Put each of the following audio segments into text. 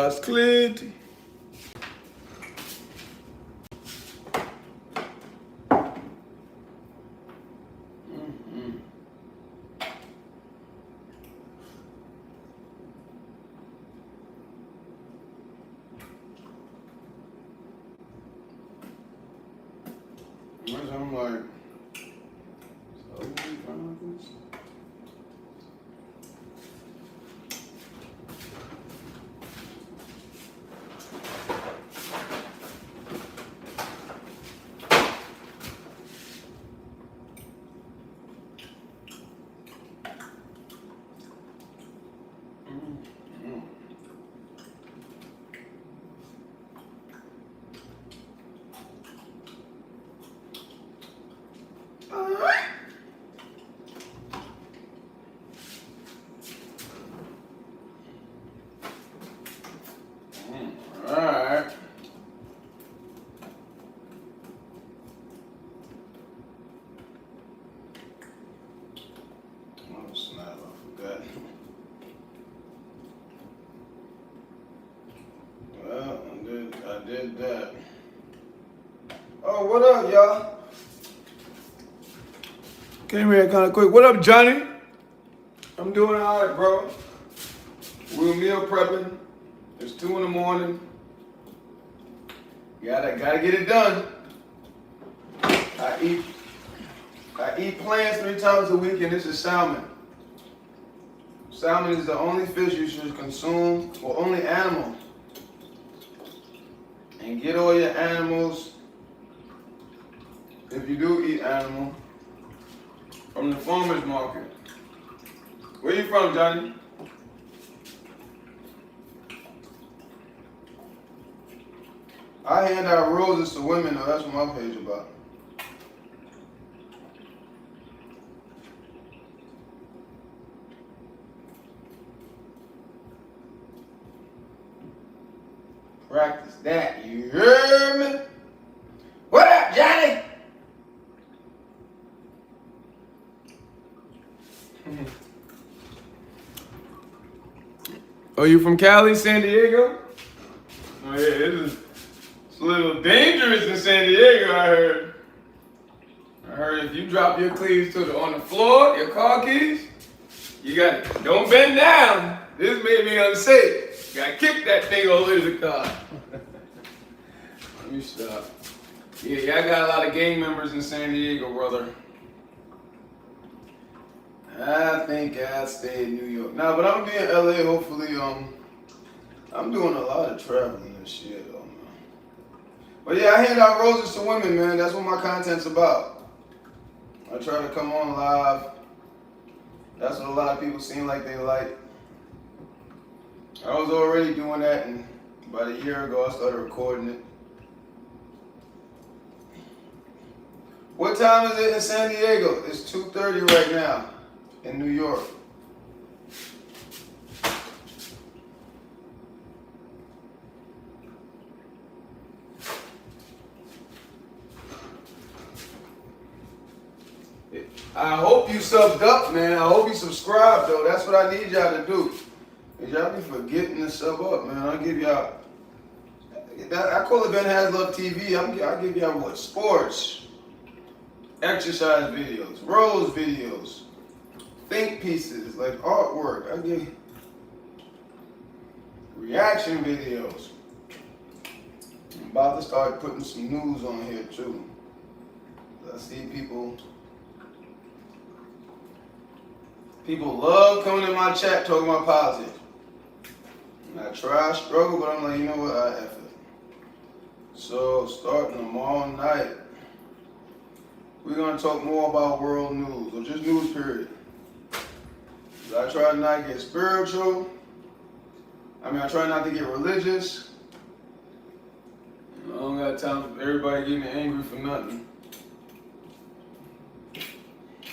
eyes clearly. I'm like, so we found this? Alright. Oh snap, I forgot. Well, I did that. Oh, what up, y'all? Came here kind of quick. What up, Johnny? I'm doing all right, bro. We're meal prepping. It's 2 in the morning. Gotta get it done. I eat plants 3 times a week, and this is salmon. Salmon is the only fish you should consume, or only animal. And get all your animals, if you do eat animal, from the farmer's market. Where you from, Johnny? I hand out roses to women, though. That's what my page is about. Practice that, you hear me? What up, Johnny? Oh, you from Cali, San Diego? Oh yeah, it's a little dangerous in San Diego, I heard. I heard if you drop your keys on the floor, your car keys, don't bend down. This may be unsafe. You gotta kick that thing all over the car. Let me stop. Yeah, I got a lot of gang members in San Diego, brother. I think I'll stay in New York. Nah, but I'm gonna be in LA, hopefully. I'm doing a lot of traveling and shit, though, man. But yeah, I hand out roses to women, man. That's what my content's about. I try to come on live. That's what a lot of people seem like they like. I was already doing that, and about a year ago, I started recording it. What time is it in San Diego? It's 2:30 right now in New York. I hope you subbed up, man. I hope you subscribed, though. That's what I need y'all to do. Cause y'all be forgetting to sub up, man. I'll give y'all, I call it BenHasLuv TV. I'll give y'all what? Sports, exercise videos, rose videos, think pieces, like artwork. I give reaction videos. I'm about to start putting some news on here too. I see people love coming in my chat talking about politics. And I try, struggle, but I'm like, you know what, I F it. So starting tomorrow night, we're gonna talk more about world news, or just news period. I try to not get spiritual. I try not to get religious. I don't got time for everybody getting angry for nothing.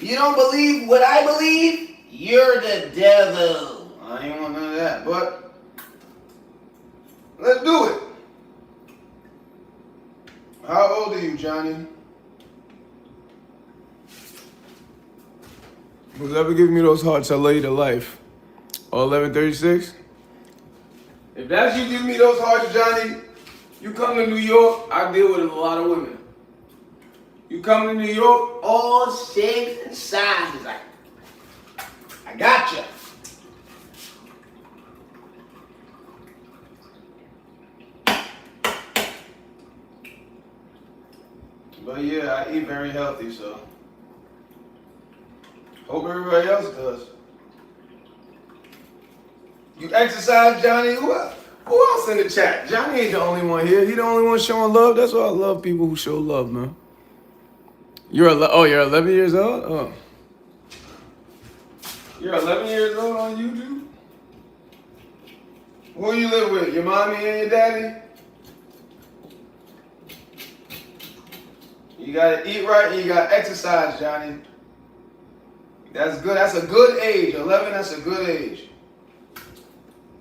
You don't believe what I believe? You're the devil. I ain't want none of that, but let's do it. How old are you, Johnny? Who's ever giving me those hearts, I love you to life. Or 1136? If that's you giving me those hearts, Johnny, you come to New York, I deal with a lot of women. You come to New York, all shapes and sizes. I gotcha. But yeah, I eat very healthy, so hope everybody else does. You exercise, Johnny? Who else in the chat? Johnny ain't the only one here. He the only one showing love. That's why I love people who show love, man. You're 11 years old? Oh. You're 11 years old on YouTube? Who you live with? Your mommy and your daddy? You gotta eat right and you gotta exercise, Johnny. That's good. That's a good age. 11, that's a good age.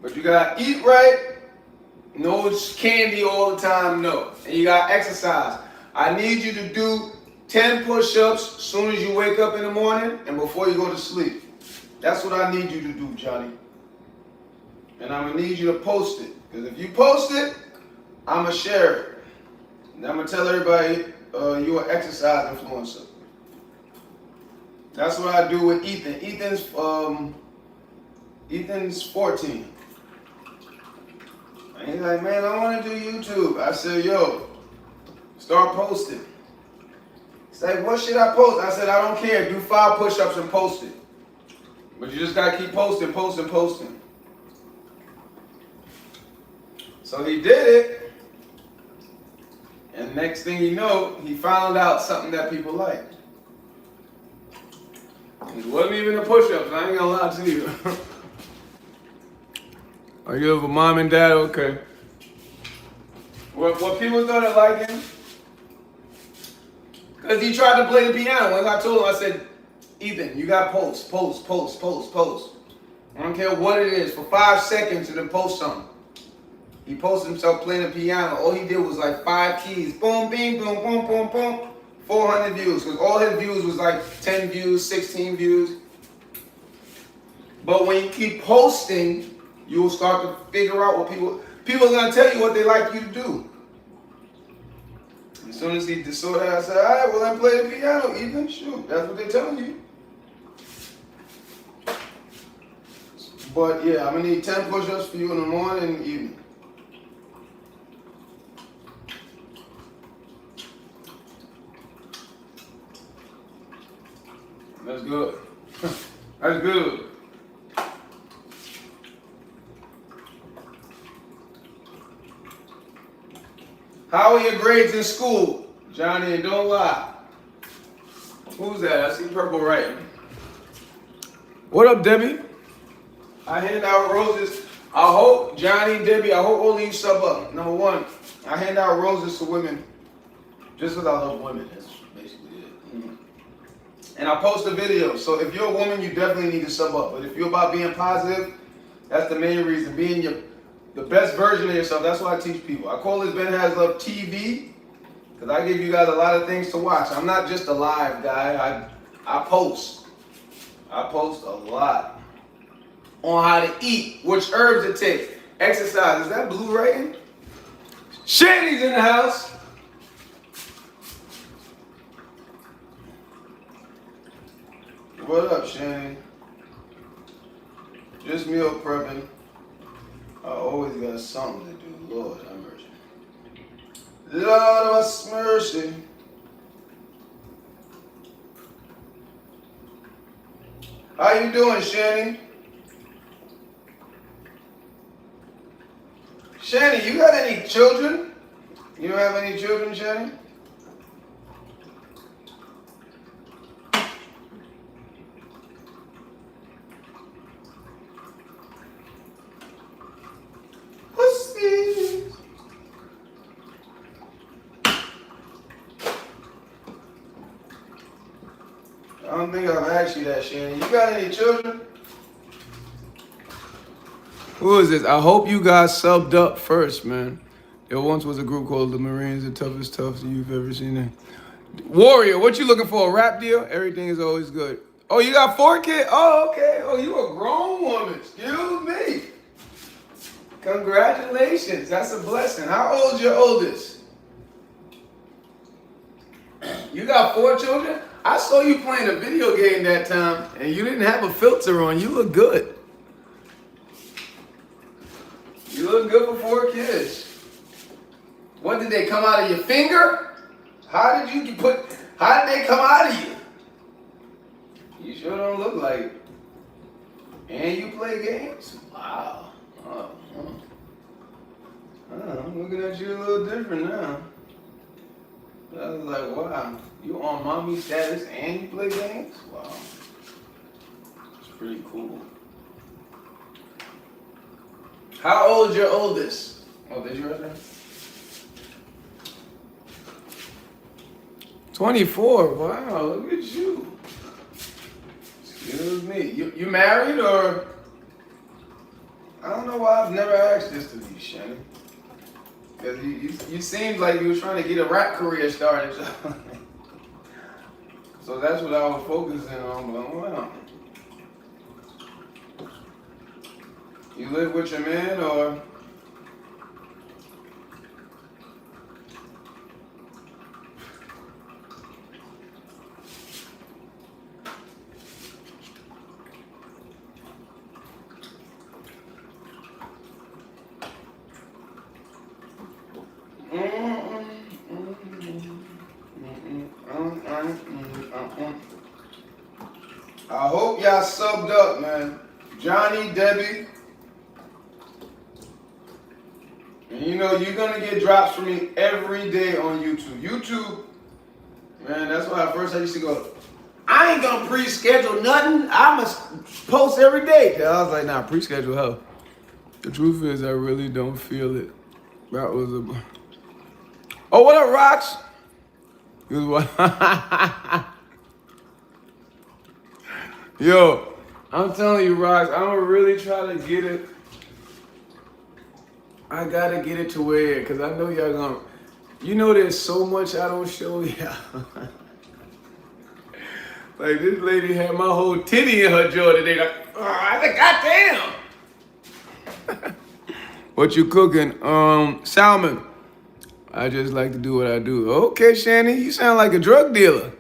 But you gotta eat right. No candy all the time, no. And you gotta exercise. I need you to do 10 push-ups as soon as you wake up in the morning and before you go to sleep. That's what I need you to do, Johnny. And I'm gonna need you to post it. Because if you post it, I'm gonna share it. And I'm gonna tell everybody you're an exercise influencer. That's what I do with Ethan. Ethan's 14. And he's like, man, I want to do YouTube. I said, yo, start posting. He's like, what should I post? I said, I don't care. Do 5 push-ups and post it. But you just got to keep posting. So he did it. And next thing you know, he found out something that people like. It wasn't even a push-ups. I ain't going to lie to you. Are you with mom and dad? Okay. What people started liking? Because he tried to play the piano. When I told him, I said, Ethan, you got to post. I don't care what it is. For 5 seconds and then post something. He posted himself playing the piano. All he did was like 5 keys. Boom, bing, boom, boom, boom, boom. 400 views. Because all his views was like 10 views, 16 views. But when you keep posting, you will start to figure out what people are going to tell you what they like you to do. As soon as he saw that, I said, all right, well, then play the piano, Ethan. Shoot, that's what they're telling you. But yeah, I'm going to need 10 push-ups for you in the morning and evening. That's good. That's good. How are your grades in school, Johnny? And don't lie. Who's that? I see purple writing. What up, Debbie? I hand out roses. I hope, Johnny, Debbie, I hope all of you sub up. Number 1, I hand out roses to women just because I love women. That's basically it. Mm-hmm. And I post a video. So if you're a woman, you definitely need to sub up. But if you're about being positive, that's the main reason. Being the best version of yourself. That's what I teach people. I call this BenHasLuv TV because I give you guys a lot of things to watch. I'm not just a live guy. I post. I post a lot on how to eat, which herbs to take, exercise. Is that blue writing? Shanny's in the house. What up, Shanny? Just meal prepping. I always got something to do. Lord have mercy. Lord have mercy. How you doing, Shanny? Shanny, you got any children? You don't have any children, Shanny? I don't think I've asked you that, Shannon. You got any children? Who is this? I hope you guys subbed up first, man. There once was a group called the Marines, the toughest toughs you've ever seen. Warrior, what you looking for? A rap deal? Everything is always good. Oh, you got 4 kids? Oh, okay. Oh, you a grown woman. Excuse me. Congratulations. That's a blessing. How old's your oldest? You got 4 children? I saw you playing a video game that time, and you didn't have a filter on. You look good. You look good for 4 kids. What, did they come out of your finger? How did they come out of you? You sure don't look like it. And you play games? Wow. I'm looking at you a little different now. I was like, wow, you on mommy status and you play games? Wow. It's pretty cool. How old is your oldest? Oh, did you write that? 24. Wow, look at you. Excuse me. You married or? I don't know why I've never asked this to you, Shannon. Because you seemed like you were trying to get a rap career started. So that's what I was focusing on. But wow. You live with your man or? I hope y'all subbed up, man. Johnny, Debbie. And you know, you're gonna get drops from me every day on YouTube. YouTube, man, that's why at first I used to go, I ain't gonna pre-schedule nothing. I must post every day. I was like, nah, pre-schedule hell. The truth is, I really don't feel it. That was a... Oh, what up, Rocks? Yo, I'm telling you, Rocks, I'm gonna really try to get it. I gotta get it to where, because I know y'all gonna... You know there's so much I don't show y'all. Like, this lady had my whole titty in her jaw today. Like, I said, goddamn! What you cooking? Salmon. I just like to do what I do. Okay, Shannon, you sound like a drug dealer.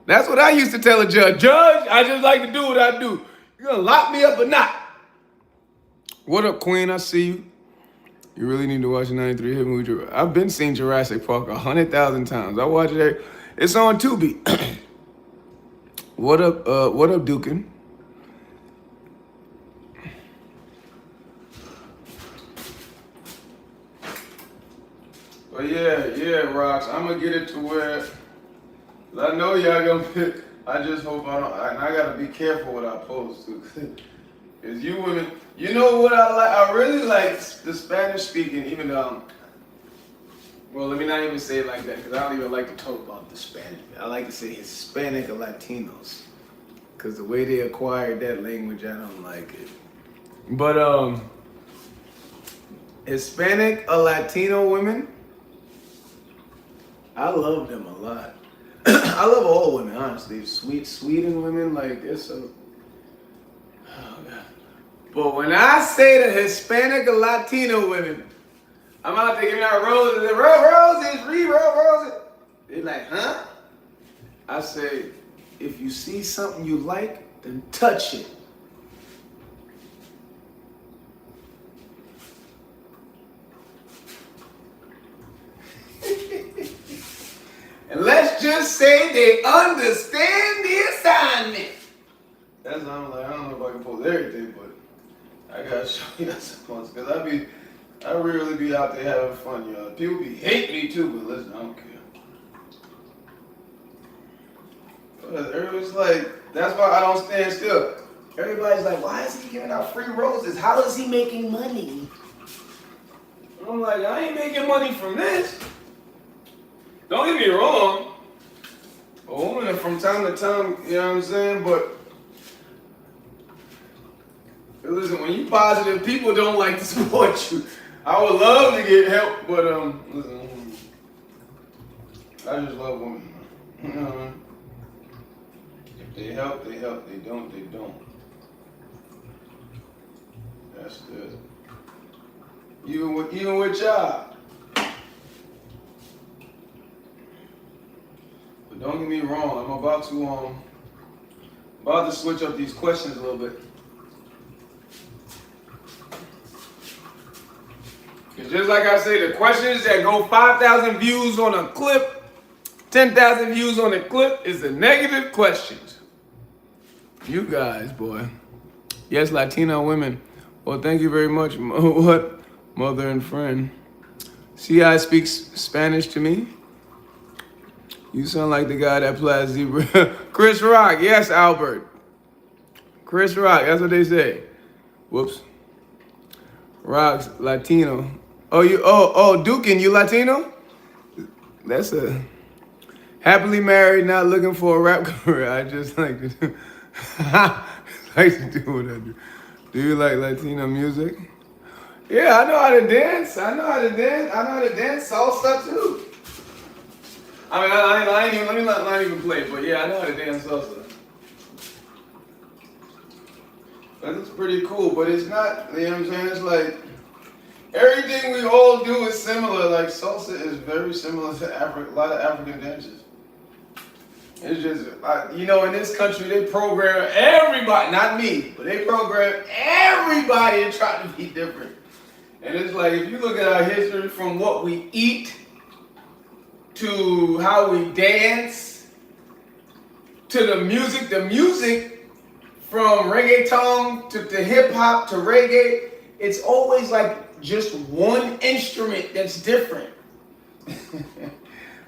That's what I used to tell a judge. Judge, I just like to do what I do. You gonna lock me up or not? What up, Queen? I see you. You really need to watch 93 Hit Movie. I've been seeing Jurassic Park 100,000 times. I watch it. It's on Tubi. What up, Dukin? But yeah, Rocks, I'm gonna get it to where I know y'all gonna fit. I just hope I don't, and I gotta be careful what I post too. Cause you women, you know what I like? I really like the Spanish speaking, even though, well, let me not even say it like that, because I don't even like to talk about the Spanish. I like to say Hispanic or Latinos, because the way they acquired that language, I don't like it. But Hispanic or Latino women, I love them a lot. I love all women, honestly. Sweden women, like, they're so... Oh, God. But when I say the Hispanic or Latino women, I'm out there giving out roses. Roses, roses. They're like, huh? I say, if you see something you like, then touch it. And let's just say they understand the assignment. That's why I'm like, I don't know if I can post everything, but I gotta show you some ones, because I really be out there having fun, y'all. People be hating me too, but listen, I don't care. Everybody's like, that's why I don't stand still. Everybody's like, why is he giving out free roses? How is he making money? I'm like, I ain't making money from this. Don't get me wrong. A woman from time to time, you know what I'm saying? But listen, when you positive, people don't like to support you. I would love to get help, but listen, I just love women. You know what I mean? If they help, they help. They don't, they don't. That's it. Even with y'all. But don't get me wrong, I'm about to switch up these questions a little bit. Because just like I say, the questions that go 5,000 views on a clip, 10,000 views on a clip is the negative questions. You guys, boy. Yes, Latino women. Well, thank you very much. What? Mother and friend. C.I. speaks Spanish to me. You sound like the guy that plays Zebra. Chris Rock. Yes, Albert. Chris Rock. That's what they say. Whoops. Rock's Latino. Oh, Dukin, you Latino? That's a happily married, not looking for a rap career. I just like to do, like to do what I do. Do you like Latino music? Yeah, I know how to dance. I know how to dance salsa too. I mean, I ain't even, let me not even play, but yeah, I know how to dance salsa. But it's pretty cool, but it's not, you know what I'm saying? It's like, everything we all do is similar. Like salsa is very similar to a lot of African dances. It's just, you know, in this country, they program everybody, not me, but they program everybody to try to be different. And it's like, if you look at our history from what we eat, to how we dance, to the music from reggaeton to hip hop to reggae, it's always like just one instrument that's different.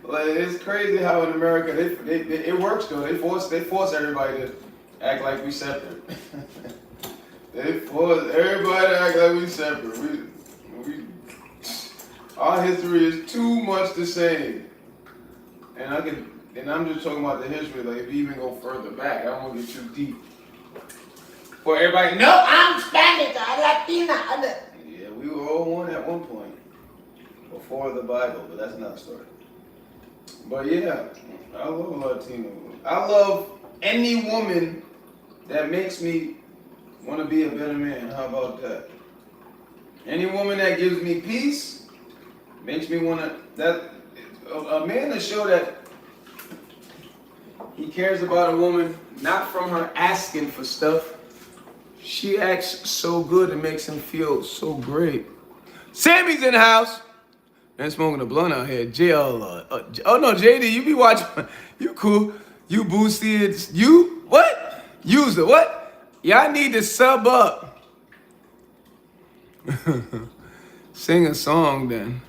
Like, it's crazy how in America it works though. They force everybody to act like we separate. They force everybody to act like we separate. Our history is too much the same. And I'm just talking about the history. Like, if you even go further back, I don't want to get too deep. For everybody, no, I'm Spanish, I'm Latina. Yeah, we were all one at one point before the Bible, but that's another story. But yeah, I love Latino. I love any woman that makes me want to be a better man. How about that? Any woman that gives me peace makes me want to. A man to show that he cares about a woman, not from her asking for stuff. She acts so good, it makes him feel so great. Sammy's in the house. Man, smoking a blunt out here. Oh no, JD, you be watching. You cool. You boosted. You what? User what? Y'all need to sub up. Sing a song then.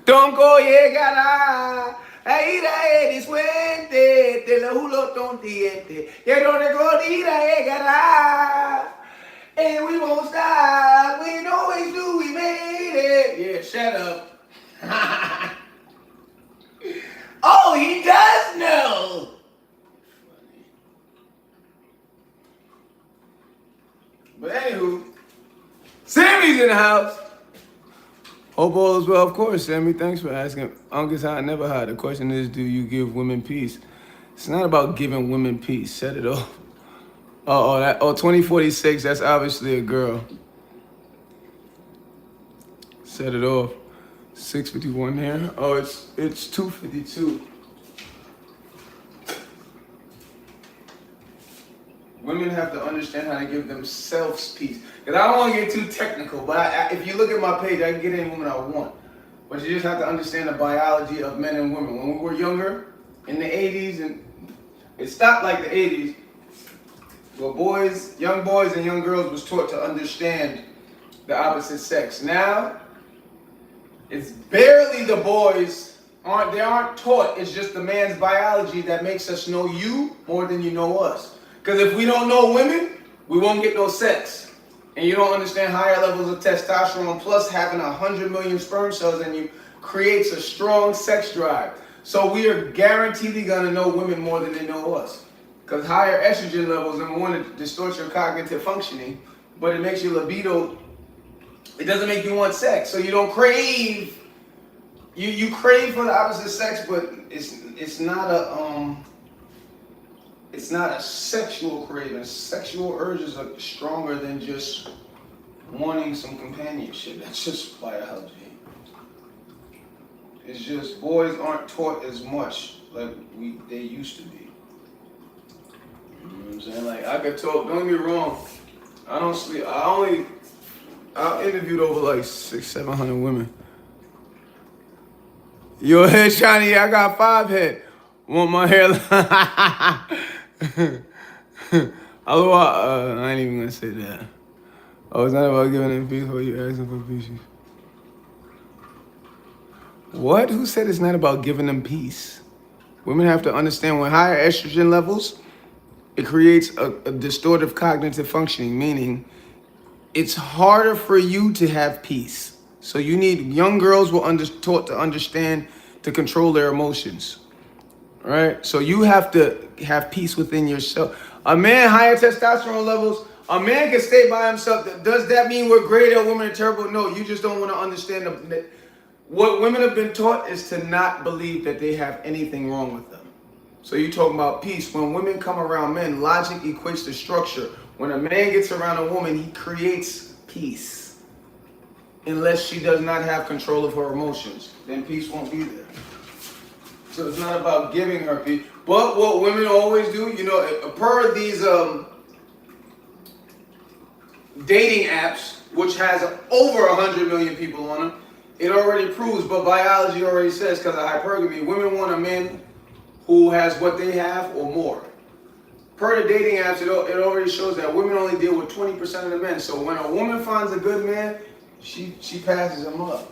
Don't go llegará. Ahí eres fuente, te lo juro tontiente. Ya no llegará. And we won't stop. We always do. We made it. Yeah, shut up. Oh, he does know. But anywho, Sammy's in the house. Hope all is well, of course, Sammy. Thanks for asking. Uncle's high, never high. The question is, do you give women peace? It's not about giving women peace. Set it off. 2046, that's obviously a girl. Set it off. 6:51 here. Oh, it's 2:52. Women have to understand how to give themselves peace. Because I don't want to get too technical, but if you look at my page, I can get any woman I want. But you just have to understand the biology of men and women. When we were younger, in the 80s, and it stopped like the 80s, where young boys and young girls was taught to understand the opposite sex. Now, it's barely the boys aren't taught. It's just the man's biology that makes us know you more than you know us. Because if we don't know women, we won't get no sex. And you don't understand higher levels of testosterone, plus having 100 million sperm cells in you creates a strong sex drive. So we are guaranteed going to know women more than they know us. Because higher estrogen levels, number one, it distorts your cognitive functioning, but it makes your libido, it doesn't make you want sex. So you don't crave, you crave for the opposite sex, but it's not a sexual craving. Sexual urges are stronger than just wanting some companionship. That's just biology. It's just boys aren't taught as much like they used to be. You know what I'm saying? Like, I could talk, don't get me wrong, I don't sleep, I interviewed over like 600-700 women. Your head shiny, I got 5 head. Want my hairline? I ain't even gonna say that. Oh, it's not about giving them peace while you asking for peace. What? Who said it's not about giving them peace? Women have to understand when higher estrogen levels, it creates a distortive cognitive functioning, meaning it's harder for you to have peace. So you need, young girls were taught to understand, to control their emotions, right? So you have to have peace within yourself. A man, higher testosterone levels, a man can stay by himself. Does that mean we're great or women are terrible? No, you just don't want to understand. What women have been taught is to not believe that they have anything wrong with them. So you talking about peace. When women come around men, logic equates to structure. When a man gets around a woman, he creates peace. Unless she does not have control of her emotions, then peace won't be there. So it's not about giving her peace. But what women always do, you know, per these dating apps, which has over 100 million people on them, it already proves, but biology already says, because of hypergamy, women want a man who has what they have or more. Per the dating apps, it already shows that women only deal with 20% of the men. So when a woman finds a good man, she passes him up.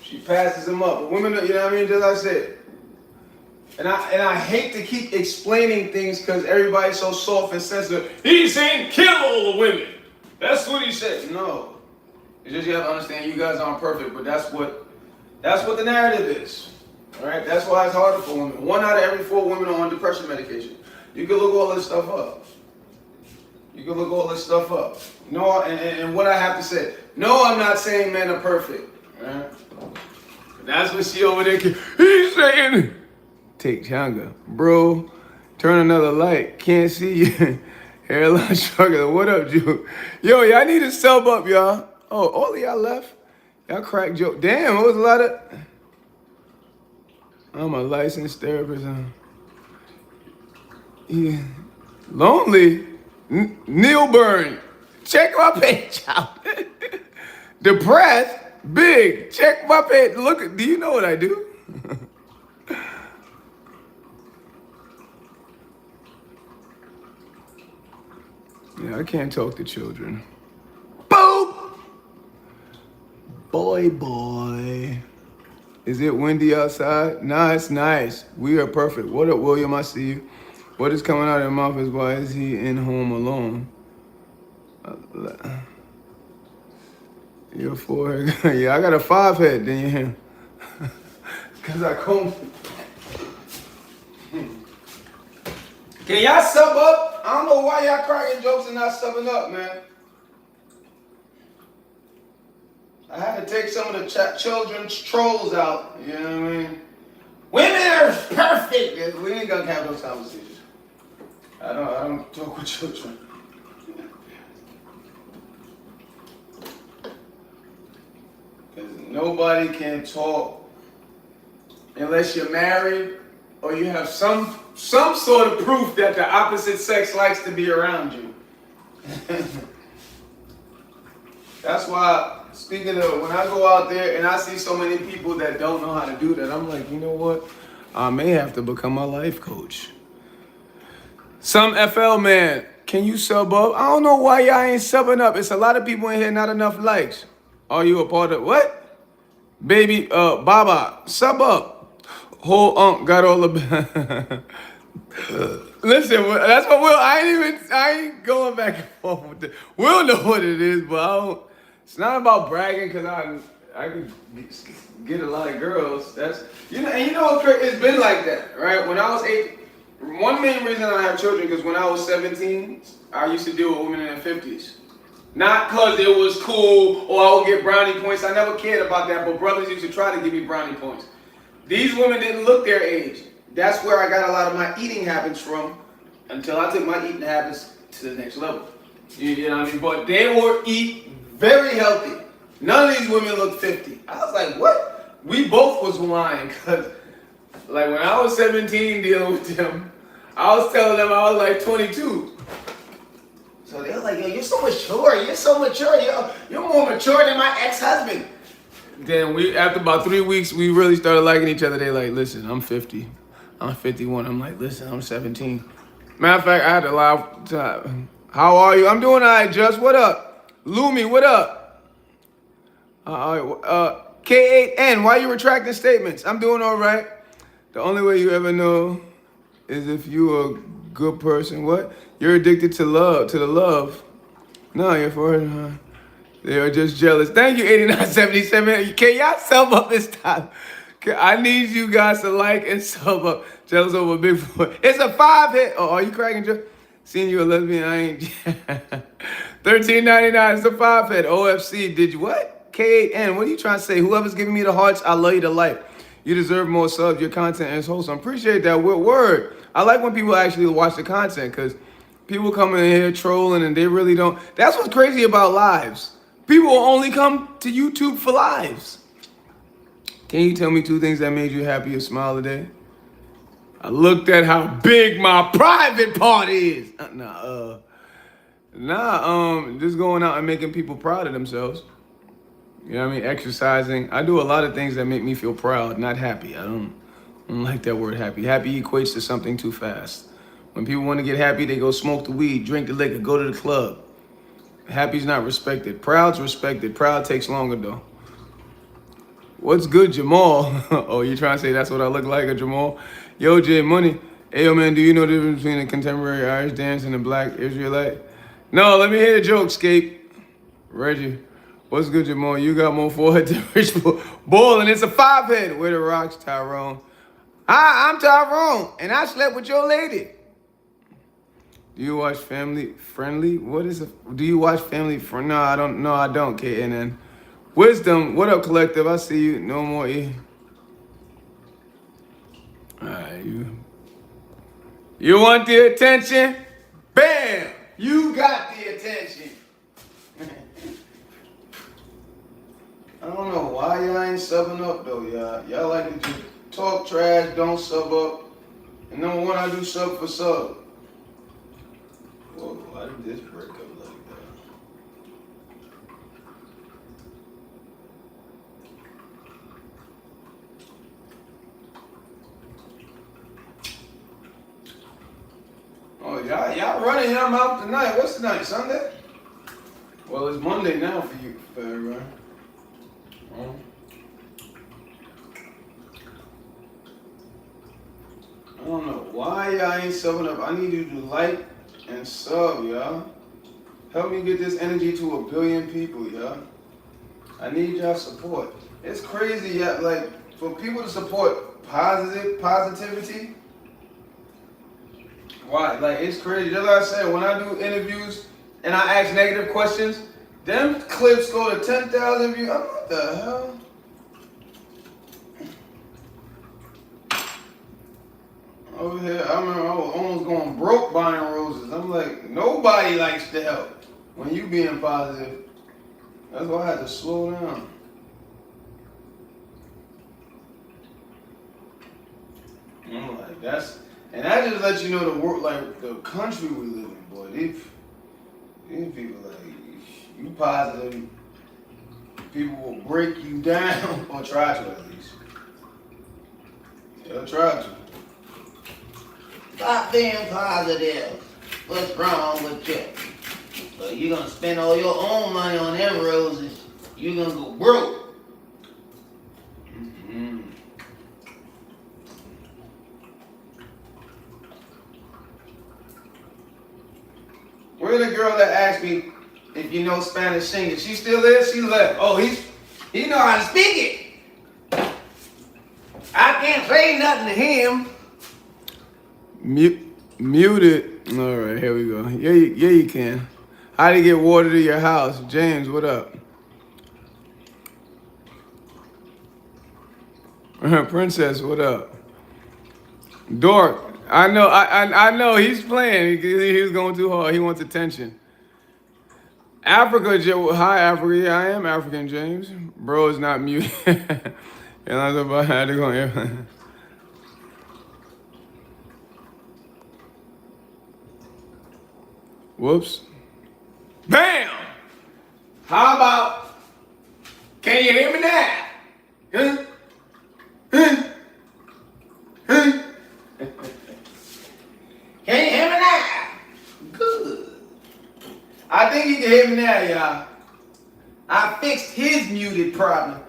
She passes him up. But women, you know what I mean? Just like I said. And I hate to keep explaining things because everybody's so soft and sensitive. He's saying kill all the women. That's what he said. No. It's just you have to understand you guys aren't perfect, but that's what the narrative is. All right? That's why it's harder for women. 1 out of every 4 women are on depression medication. You can look all this stuff up. You can look all this stuff up. No, and what I have to say, no, I'm not saying men are perfect. All right? That's what she over there. He's saying, take Changa, bro. Turn another light. Can't see you. Hairline struggling. What up, Joe? Yo, y'all need to sub up, y'all. Oh, all of y'all left. Y'all crack joke. Damn, it was a lot of. I'm a licensed therapist. Yeah. Lonely. Neil Byrne. Check my page out. Depressed. Big. Check my page. Look, do you know what I do? Yeah, I can't talk to children. Boop! Boy. Is it windy outside? Nah, it's nice. We are perfect. What up, William? I see you. What is coming out of your mouth is why is he in home alone? Your forehead. Yeah, I got a 5 head, then you hear. Because I comb. Can y'all sub up? I don't know why y'all cracking jokes and not subbing up, man. I had to take some of the children's trolls out. You know what I mean? Women are perfect. We ain't gonna have those conversations. I don't talk with children. Because nobody can talk unless you're married or you have some sort of proof that the opposite sex likes to be around you. That's why, speaking of, when I go out there and I see so many people that don't know how to do that, I'm like, you know what? I may have to become a life coach. Some FL man, can you sub up? I don't know why y'all ain't subbing up. It's a lot of people in here, not enough likes. Are you a part of what? Baby, Baba, sub up. Whole got all the. Listen, that's what Will. I ain't going back and forth with it. We'll know what it is, but I don't. It's not about bragging because I can get a lot of girls. That's and you know it's been like that, right? When I was 8, one main reason I have children because when I was 17, I used to deal with women in their 50s. Not because it was cool or I would get brownie points. I never cared about that, but brothers used to try to give me brownie points. These women didn't look their age. That's where I got a lot of my eating habits from until I took my eating habits to the next level. You know what I mean? But they were eat very healthy. None of these women look 50. I was like, what? We both was lying, because like when I was 17 dealing with them, I was telling them I was like 22. So they were like, yo, you're so mature. You're so mature. You're more mature than my ex-husband. Then after about 3 weeks, we really started liking each other. They like, listen, I'm 50. I'm 51. I'm like, listen, I'm 17. Matter of fact, I had to lie. How are you? I'm doing all right, Just. What up? Lumi, what up? K8N, why you retracting statements? I'm doing all right. The only way you ever know is if you're a good person. What? You're addicted to the love. No, you're for it, huh? They are just jealous. Thank you, 8977. Can y'all sub up this time? I need you guys to like and sub up. Jealous over Big Boy. It's a 5-hit. Oh, are you cracking, Joe? Seeing you a lesbian, I ain't. $13.99. It's a 5-hit. OFC. Did you what? K8N. What are you trying to say? Whoever's giving me the hearts, I love you to life. You deserve more subs. Your content is wholesome. Appreciate that word. I like when people actually watch the content, because people come in here trolling and they really don't. That's what's crazy about lives. People will only come to YouTube for lives. Can you tell me 2 things that made you happy or smile today? I looked at how big my private part is. Just going out and making people proud of themselves. You know what I mean? Exercising. I do a lot of things that make me feel proud, not happy. I don't like that word happy. Happy equates to something too fast. When people want to get happy, they go smoke the weed, drink the liquor, go to the club. Happy's not respected. Proud's respected. Proud takes longer though. What's good, Jamal? Oh, you trying to say that's what I look like, a Jamal? Yo, J Money. Hey, yo, man, do you know the difference between a contemporary Irish dance and a black Israelite? No, let me hear the joke, Scape. Reggie. What's good, Jamal? You got more forehead than Rich Ball, and it's a 5-head. Where the rocks, Tyrone? Hi, I'm Tyrone, and I slept with your lady. Do you watch Family Friendly? What is it? Do you watch Family Friendly? No, I don't. No, I don't, KNN. Wisdom, what up, collective? I see you. No more E. Alright, you want the attention? Bam! You got the attention. I don't know why y'all ain't subbing up though, y'all. Y'all like to just talk trash, don't sub up. And number 1, I do sub for sub. Whoa, why did this break up like that? Oh, y'all running him out tonight. What's tonight, Sunday? Well, it's Monday now for everyone. I don't know why y'all ain't subbing up. I need you to like and sub, y'all. Help me get this energy to 1 billion people, y'all. I need y'all support. It's crazy, y'all. Like, for people to support positivity. Why? Like, it's crazy. Just like I said, when I do interviews and I ask negative questions, them clips go to 10,000 views. I'm like, what the hell? Over here, I remember I was almost going broke buying roses. I'm like, nobody likes to help when you being positive. That's why I had to slow down. I'm like, and that just lets you know the world, like the country we live in, boy. These people, like, you positive, people will break you down, or try to at least. They'll try to. Stop being positive. What's wrong with you? So you're gonna spend all your own money on them roses. You're gonna go broke. Mm-hmm. Where's the girl that asked me if you know Spanish singing? She still there? She left. Oh, he know how to speak it. I can't say nothing to him. Muted. All right, here we go. Yeah, you can. How do you get water to your house? James, what up? Princess, what up? Dork, I know he's playing. He was going too hard. He wants attention. Africa, hi Africa. Yeah, I am African, James. Bro is not muted. And I was about to go here. Whoops. Bam! How about, can you hear me now? Huh? Huh? Huh? Can you hear me now? Good. I think you can hear me now, y'all. I fixed his muted problem.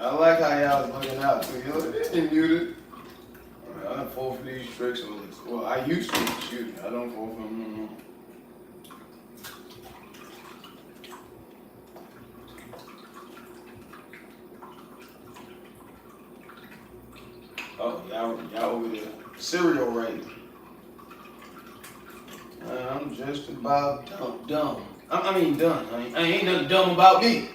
I like how y'all was looking out too. You know, they muted. I don't fall for these tricks. Well, I used to shoot. I don't fall for them no more. Oh, y'all over there. Cereal right. I'm just about dumb. I mean done. I ain't nothing dumb about me.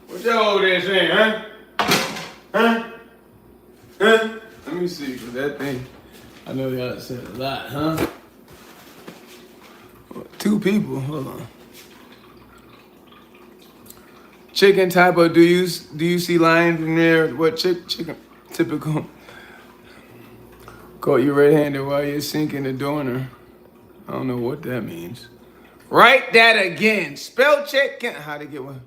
What y'all over there saying, huh? Huh? Huh? Let me see, cause that thing, I know y'all said a lot, huh? 2 people, hold on. Chicken typo, do you see lines in there? What chicken, typical. Caught you red-handed while you're sinking the donor. I don't know what that means. Write that again. Spell check, how to get one.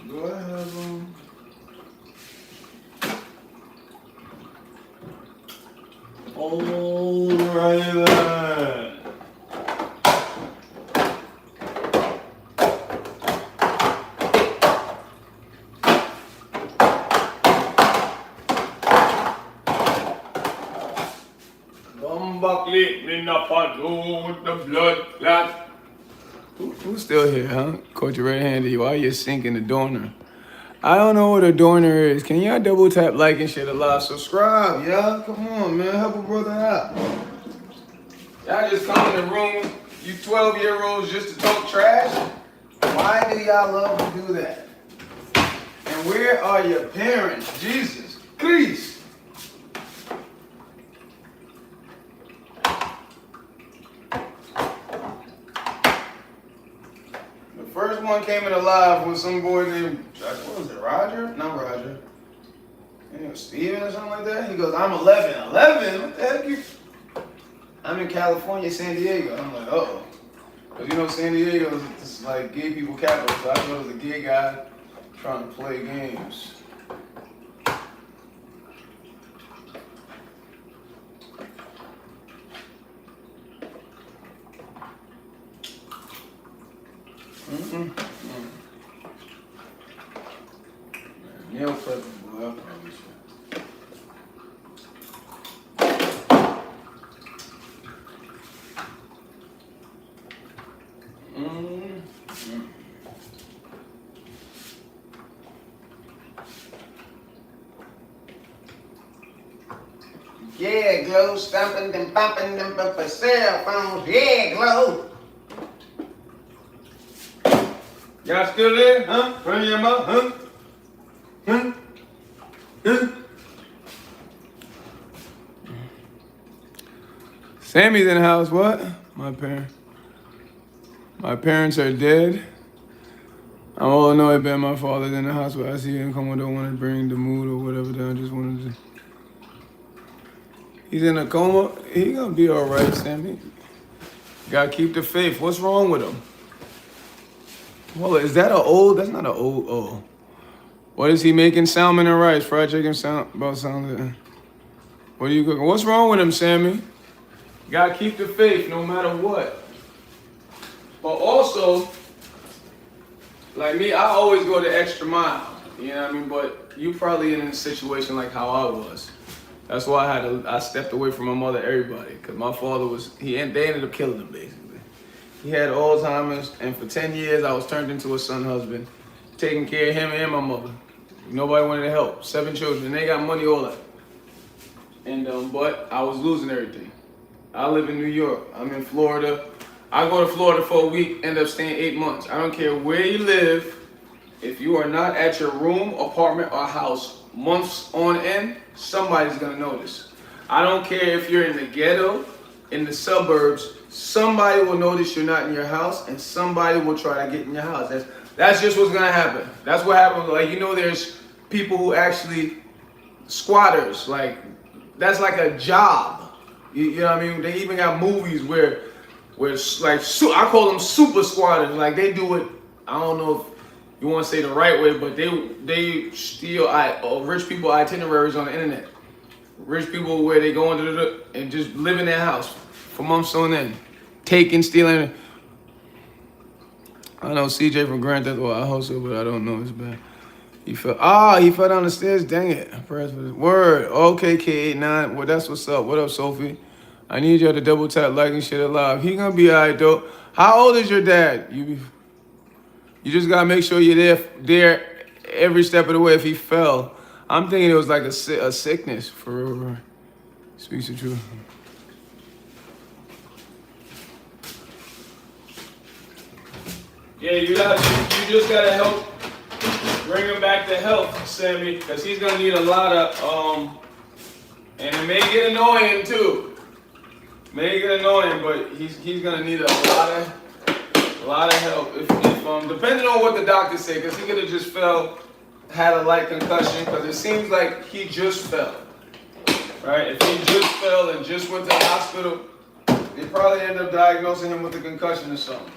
Do I have all right then. Bumbackley, me not do with the blood clot. Who's still here, huh? Coach red-handed while you're sinking the donor. I don't know what a donor is. Can y'all double tap like and share the live? Subscribe, y'all. Come on, man. Help a brother out. Y'all just come in the room, you 12-year-olds, just to talk trash? Why do y'all love to do that? And where are your parents? Jesus Christ. First one came in alive with some boy named, what was it, Roger? Not Roger. It was Steven or something like that. He goes, I'm 11. 11? What the heck you? I'm in California, San Diego. I'm like, uh-oh. Because you know San Diego is like gay people capital, so I thought it was a gay guy trying to play games. Meal prepping, boy, I promise you. Yeah, Glow, stomping them, bumping them up for cell phones. Yeah, Glow. Y'all still there? Huh? Running your mouth? Huh? Huh? Huh? Sammy's in the house. What? My parents are dead. I'm all annoyed that my father's in the house, but I see him come. I don't want to bring the mood or whatever down. I just wanted to. He's in a coma. He gonna be all right, Sammy. Gotta keep the faith. What's wrong with him? Well, is that that's not an old, What is he making? Salmon and rice, fried chicken, about sound. What are you cooking? What's wrong with him, Sammy? You gotta keep the faith no matter what. But also, like me, I always go the extra mile. You know what I mean? But you probably in a situation like how I was. That's why I stepped away from my mother, everybody, because my father they ended up killing him basically. He had Alzheimer's, and for 10 years I was turned into a son husband, taking care of him and my mother. Nobody wanted to help. 7 children, and they got money all that. And but I was losing everything. I live in New York. I'm in Florida. I go to Florida for a week, end up staying 8 months. I don't care where you live. If you are not at your room, apartment, or house months on end, somebody's gonna notice. I don't care if you're in the ghetto, in the suburbs, somebody will notice you're not in your house, and somebody will try to get in your house. That's just what's gonna happen. That's what happens. Like, you know, there's people who actually squatters. Like, that's like a job. You know what I mean? They even got movies where like I call them super squatters. Like, they do it. I don't know if you want to say the right way, but they steal rich people itineraries on the internet. Rich people where they go into and just live in their house for months on end, taking, stealing. I know CJ from Grand Theft Auto. I hope so, but I don't know. It's bad. He fell down the stairs. Dang it. Press for this. Word. Okay, K89. Well, that's what's up. What up, Sophie? I need y'all to double tap, like, and shit alive. He gonna be alright though. How old is your dad? You just gotta make sure you're there every step of the way. If he fell, I'm thinking it was like a sickness for speaks the truth. Yeah, you just gotta help bring him back to health, Sammy, because he's gonna need a lot of and it may get annoying too. May get annoying, but he's gonna need a lot of help. If depending on what the doctor say, because he could have just had a light concussion, because it seems like he just fell. Right? If he just fell and just went to the hospital, they probably end up diagnosing him with a concussion or something.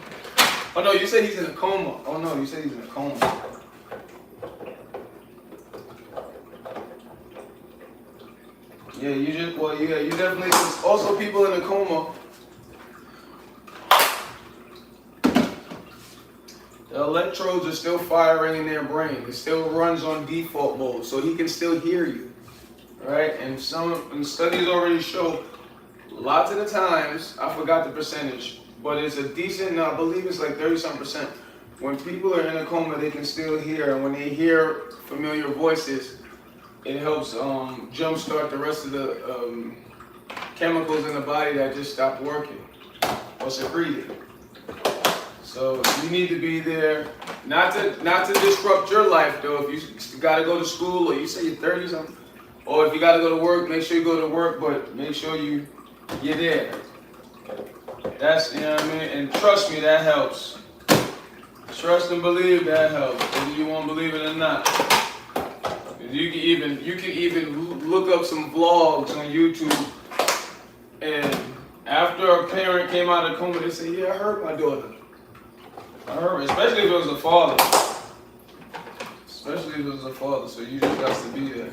Oh no, you said he's in a coma. Oh no, you said he's in a coma. Yeah, you definitely, also people in a coma, the electrodes are still firing in their brain. It still runs on default mode, so he can still hear you, right? And studies already show, lots of the times, I forgot the percentage, but it's a decent, I believe it's like 30-some%. When people are in a coma, they can still hear, and when they hear familiar voices, it helps jumpstart the rest of the chemicals in the body that just stopped working or secreting. So you need to be there, not to disrupt your life though. If you got to go to school, or you say you're 30 something, or if you got to go to work, make sure you go to work, but make sure you're there. That's, you know what I mean. And trust me, that helps. Trust and believe, that helps, whether you won't believe it or not. You can even look up some vlogs on YouTube, and after a parent came out of coma, they say, yeah, I hurt my daughter. I hurt her, especially if it was a father. Especially if it was a father, so you just got to be there.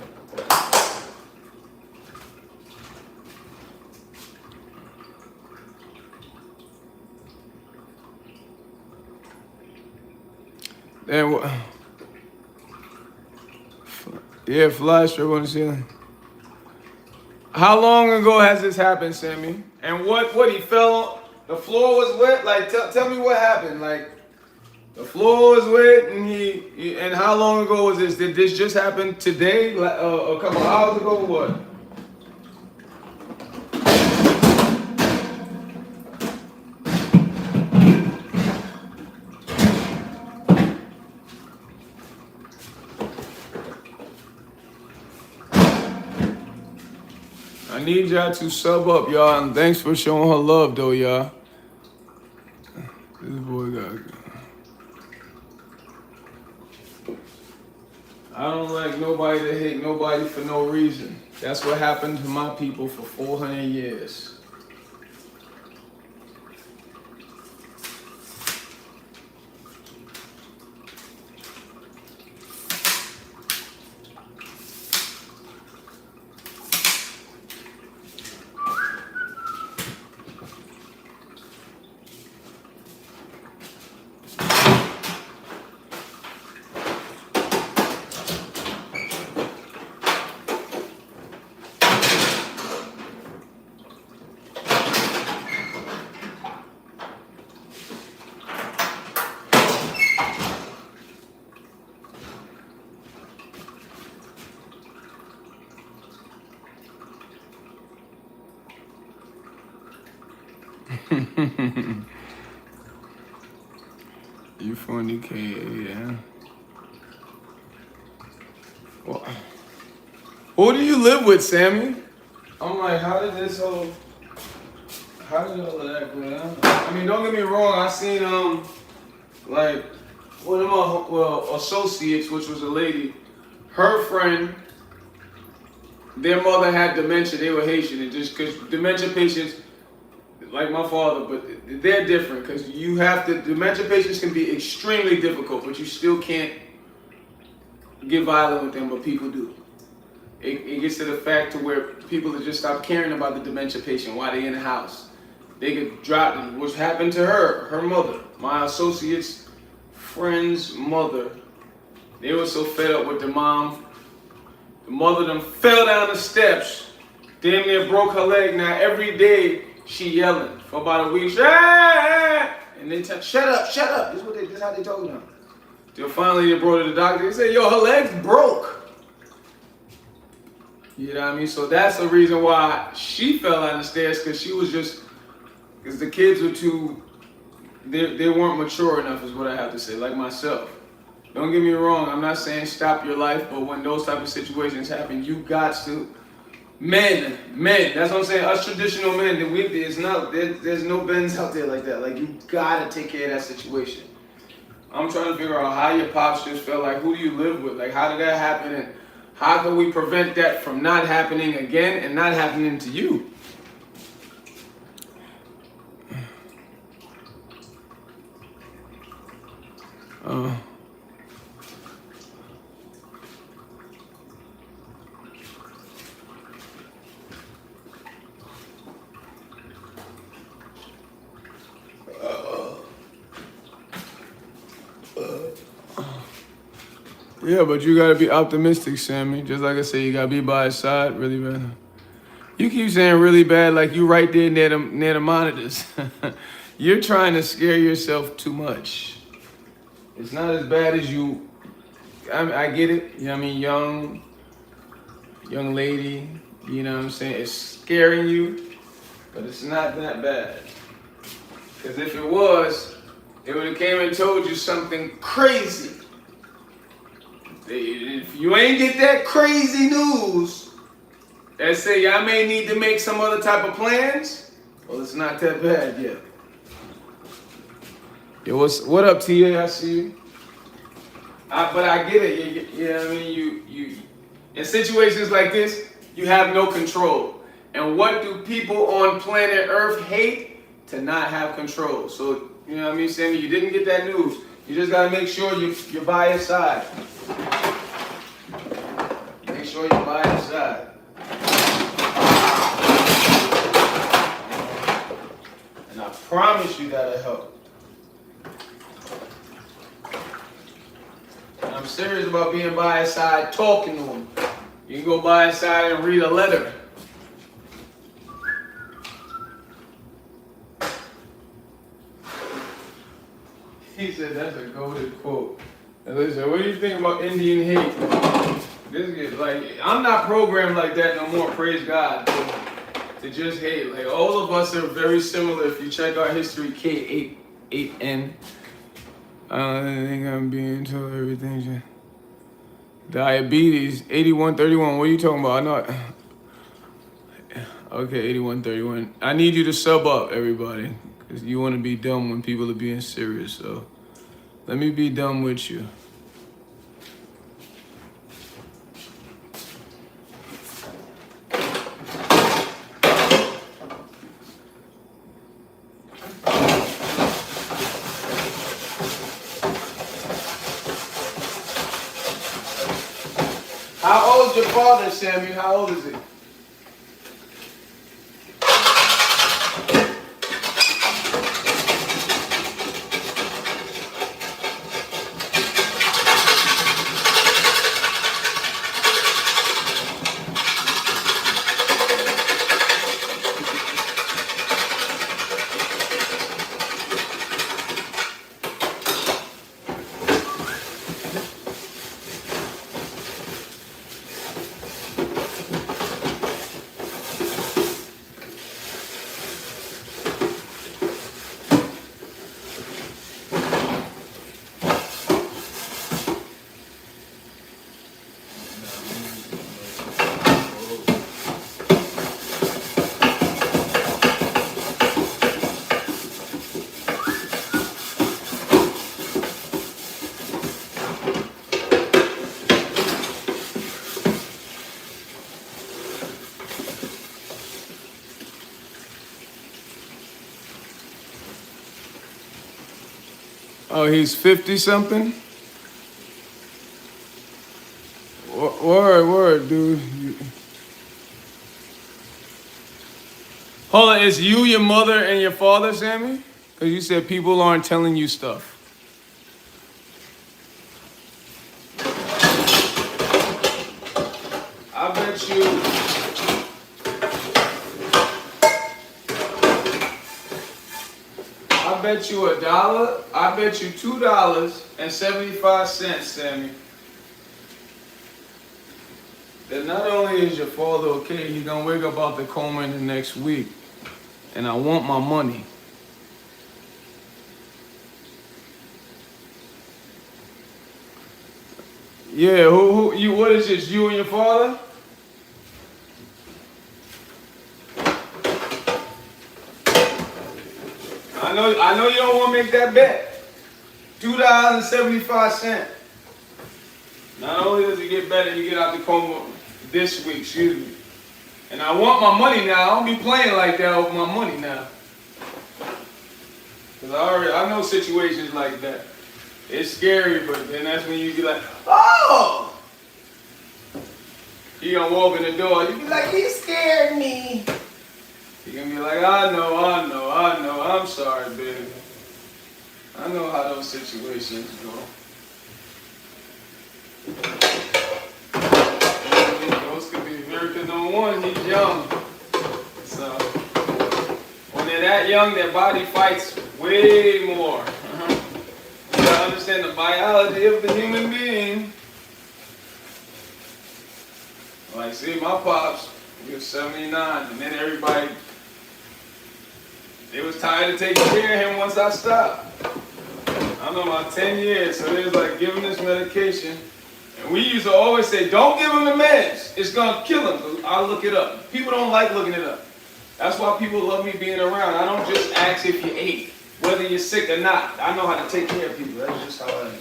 Then yeah, fly strip on the ceiling. How long ago has this happened, Sammy? And what he fell on? The floor was wet? Like, tell me what happened. Like, the floor was wet, and and how long ago was this? Did this just happen today? Like, a couple hours ago, or what? I need y'all to sub up, y'all, and thanks for showing her love, though, y'all. This boy got. I don't like nobody to hate nobody for no reason. That's what happened to my people for 400 years. You funny, kid, yeah. Well, who do you live with, Sammy? I'm like, how did all of that go down? I mean, don't get me wrong. I seen like one of my associates, which was a lady. Her friend, their mother had dementia. They were Haitian, and just because dementia patients, like my father, but they're different because you have to. Dementia patients can be extremely difficult, but you still can't get violent with them, but people do. It gets to the fact to where people just stop caring about the dementia patient while they're in the house. They get dropped, which happened to her mother, my associate's friend's mother. They were so fed up with the mom. The mother them fell down the steps, damn near broke her leg. Now every day she yelling for about a week, and they tell, shut up. This is how they talk now. Till finally they brought her to the doctor. They said, yo, her leg's broke. You know what I mean? So that's the reason why she fell down the stairs, because the kids were they weren't mature enough, is what I have to say, like myself. Don't get me wrong, I'm not saying stop your life, but when those type of situations happen, you got to, men, that's what I'm saying, us traditional men, there's no Bens out there like that. Like, you gotta take care of that situation. I'm trying to figure out how your pops just felt. Like, who do you live with? Like, how did that happen? And how can we prevent that from not happening again and not happening to you? Yeah, but you gotta be optimistic, Sammy. Just like I said, you gotta be by his side, really bad. You keep saying really bad like you right there near the monitors. You're trying to scare yourself too much. It's not as bad as you. I get it. You know what I mean? Young lady. You know what I'm saying? It's scaring you, but it's not that bad. Because if it was, it would have came and told you something crazy. If you ain't get that crazy news that say y'all may need to make some other type of plans, well, it's not that bad yet. Yo, what up, TA? I see you. But I get it. You know what I mean? You in situations like this, you have no control. And what do people on planet Earth hate? To not have control. So, you know what I mean, Sammy? You didn't get that news. You just gotta make sure you're by his side. Make sure you're by his side. And I promise you that'll help. And I'm serious about being by his side, talking to him. You can go by his side and read a letter. He said that's a golden quote. And listen, what do you think about Indian hate? This is like, I'm not programmed like that no more, praise God, to just hate. Like, all of us are very similar. If you check our history, K8N. I don't think I'm being told everything. Diabetes, 8131. What are you talking about? I know. Okay, 8131. I need you to sub up, everybody. Because you want to be dumb when people are being serious. So let me be dumb with you. How old is your father, Sammy? How old is he? Oh, he's 50 something? Word, dude. Hold on, it's you, your mother, and your father, Sammy? Because you said people aren't telling you stuff. I bet you $1. I bet you $2.75, Sammy. That not only is your father okay, he's gonna wake up out the coma in the next week. And I want my money. Yeah, what is this, you and your father? I know you don't want to make that bet. $2.75. Not only does it get better, you get out the coma this week, excuse me. And I want my money now. I don't be playing like that with my money now. Because I know situations like that. It's scary, but then that's when you be like, oh! You gonna walk in the door, you be like, you scared me. You gonna be like, I know, I'm sorry, baby. I know how those situations go. Those could be American on one, he's young. So, when they're that young, their body fights way more. You gotta understand the biology of the human being. Like, see, my pops, he was 79, and then everybody, they was tired of taking care of him once I stopped. I know about 10 years, so they was like, give him this medication. And we used to always say, don't give him the meds. It's gonna kill him. I'll look it up. People don't like looking it up. That's why people love me being around. I don't just ask if you ate, whether you're sick or not. I know how to take care of people. That's just how I am.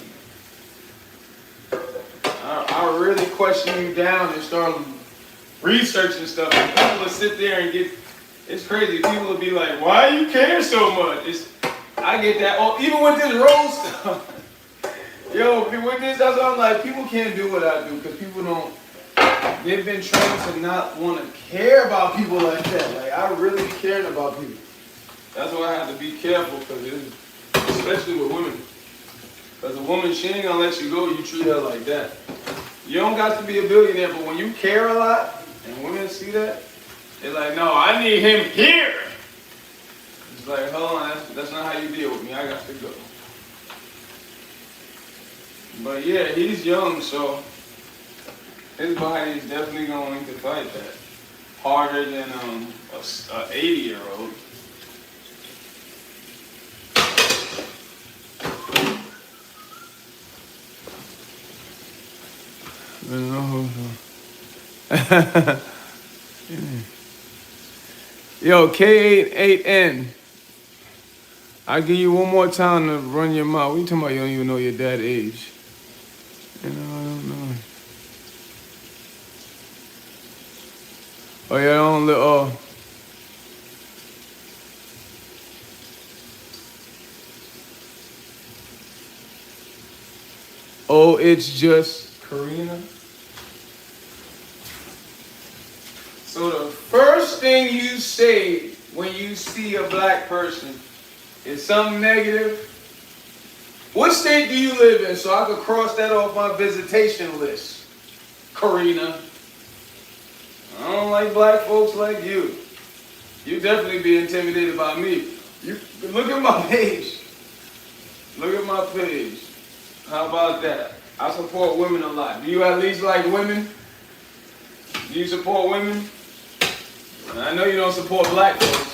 I really question you down and start researching stuff. And people will sit there and it's crazy. People will be like, why do you care so much? I get that. Oh, even with this roll stuff. Yo, with this, that's why I'm like, people can't do what I do because people don't, they've been trained to not want to care about people like that. Like, I really be caring about people. That's why I have to be careful, because especially with women. Because a woman, she ain't gonna let you go, you treat her like that. You don't got to be a billionaire, but when you care a lot, and women see that, they're like, no, I need him here. It's like, hold on, that's not how you deal with me, I got to go. But yeah, he's young, so his body is definitely going to fight that. Harder than an 80-year-old. Yo, K88N. I give you one more time to run your mouth. What you talking about? You don't even know your dad's age. You know, I don't know. Oh yeah, I don't live. Oh, it's just Karina. So the first thing you say when you see a black person is something negative. What state do you live in so I could cross that off my visitation list, Karina? I don't like black folks like you. You definitely be intimidated by me. You look at my page. Look at my page. How about that? I support women a lot. Do you at least like women? Do you support women? I know you don't support black folks.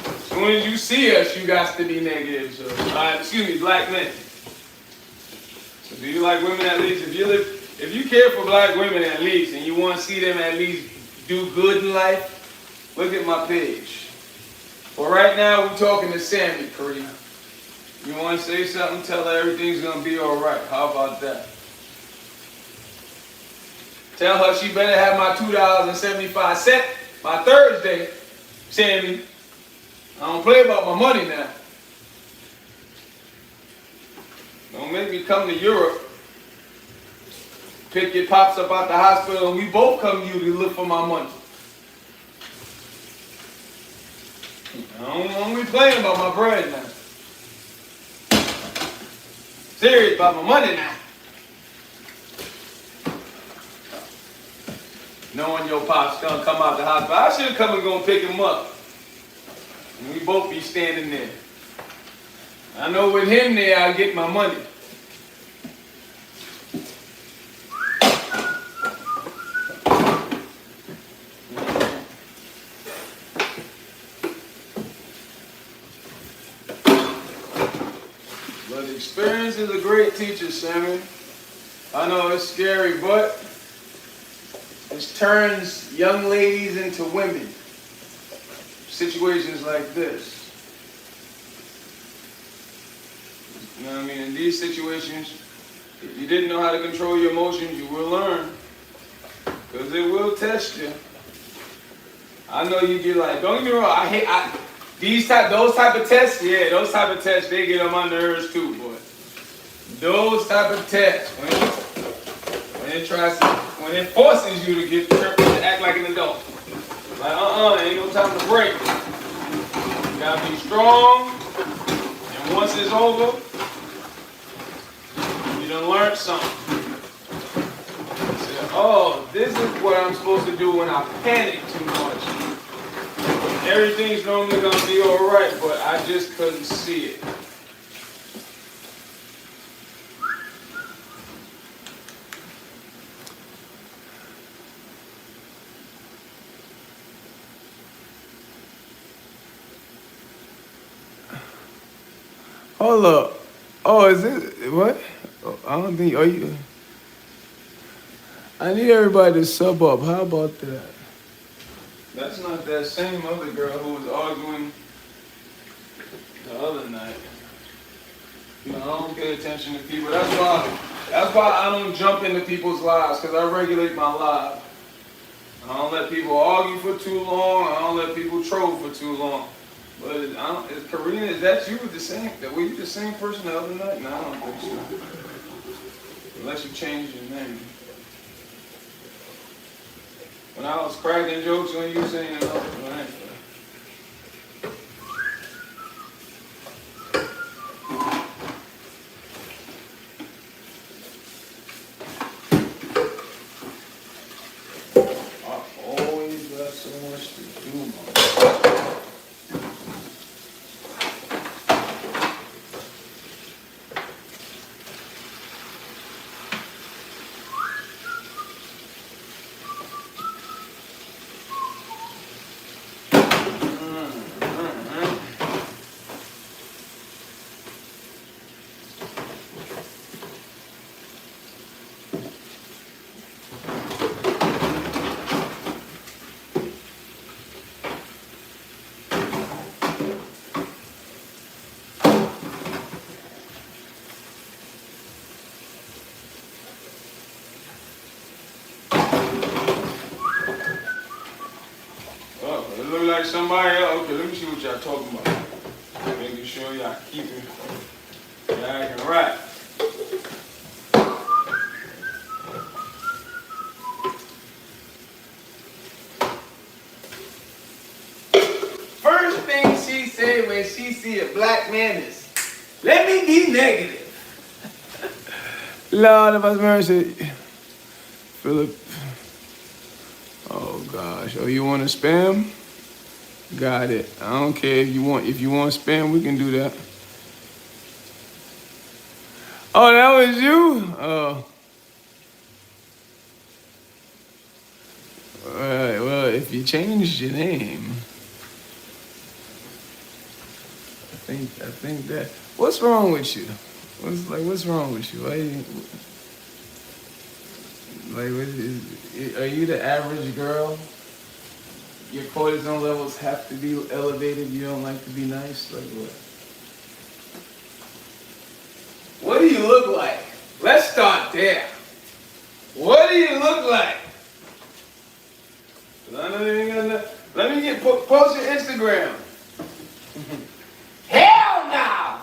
As soon as you see us, you got to be negative. So, excuse me, black men. So do you like women at least? If you care for black women at least, and you want to see them at least do good in life, look at my page. But right now, we're talking to Sammy, Karina. You want to say something? Tell her everything's gonna be all right. How about that? Tell her she better have my $2.75 by Thursday, Sammy. I don't play about my money now. Don't make me come to Europe, pick your pops up out the hospital, and we both come to you to look for my money. I don't be playing about my bread now. Serious about my money now. Knowing your pops gonna come out the hospital, I should have come and go and pick him up. And we both be standing there. I know with him there, I get my money. But experience is a great teacher, Sammy. I know it's scary, but it turns young ladies into women. Situations like this. You know what I mean? In these situations, if you didn't know how to control your emotions, you will learn. Because it will test you. I know you get like, don't get me wrong, those type of tests, yeah, those type of tests, they get on my nerves too, boy. Those type of tests, when it forces you to act like an adult. Like, ain't no time to break. You gotta be strong, and once it's over, you done learned something. Say, oh, this is what I'm supposed to do when I panic too much. Everything's normally gonna be alright, but I just couldn't see it. Hold up. Oh, is it what? Oh, I don't think. Are you? I need everybody to sub up. How about that? That's not that same other girl who was arguing the other night. You know, I don't pay attention to people. That's why I don't jump into people's lives, because I regulate my life. I don't let people argue for too long. I don't let people troll for too long. But Karina, is that you? Were you the same person the other night? No, I don't think so. Unless you changed your name. When I was cracking jokes when you saying another one. I've always got so much to do, man. It look like somebody else. Okay, let me see what y'all talking about. Making sure y'all keeping y'all acting right. First thing she said when she see a black man is, let me be negative. Lord of us mercy. Philip. Oh gosh. Oh, you want to spam? Got it. I don't care if you want spam, we can do that. Oh, that was you? Oh. Alright, well, if you changed your name, I think that. What's wrong with you? What's wrong with you? Are you the average girl? Your cortisol levels have to be elevated. You don't like to be nice? Like what? What do you look like? Let's start there. What do you look like? Let me post your Instagram. Hell no!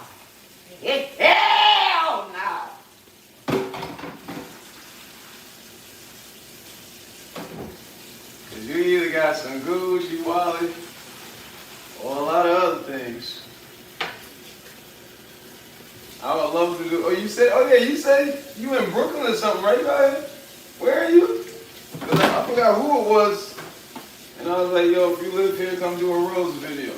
Hell no! Cause you either got some Gucci wallet or a lot of other things. I would love to do. Oh, you said? Oh yeah, you said you in Brooklyn or something, right, guys? Where are you? Cause I forgot who it was, and I was like, yo, if you live here, come do a Rose video.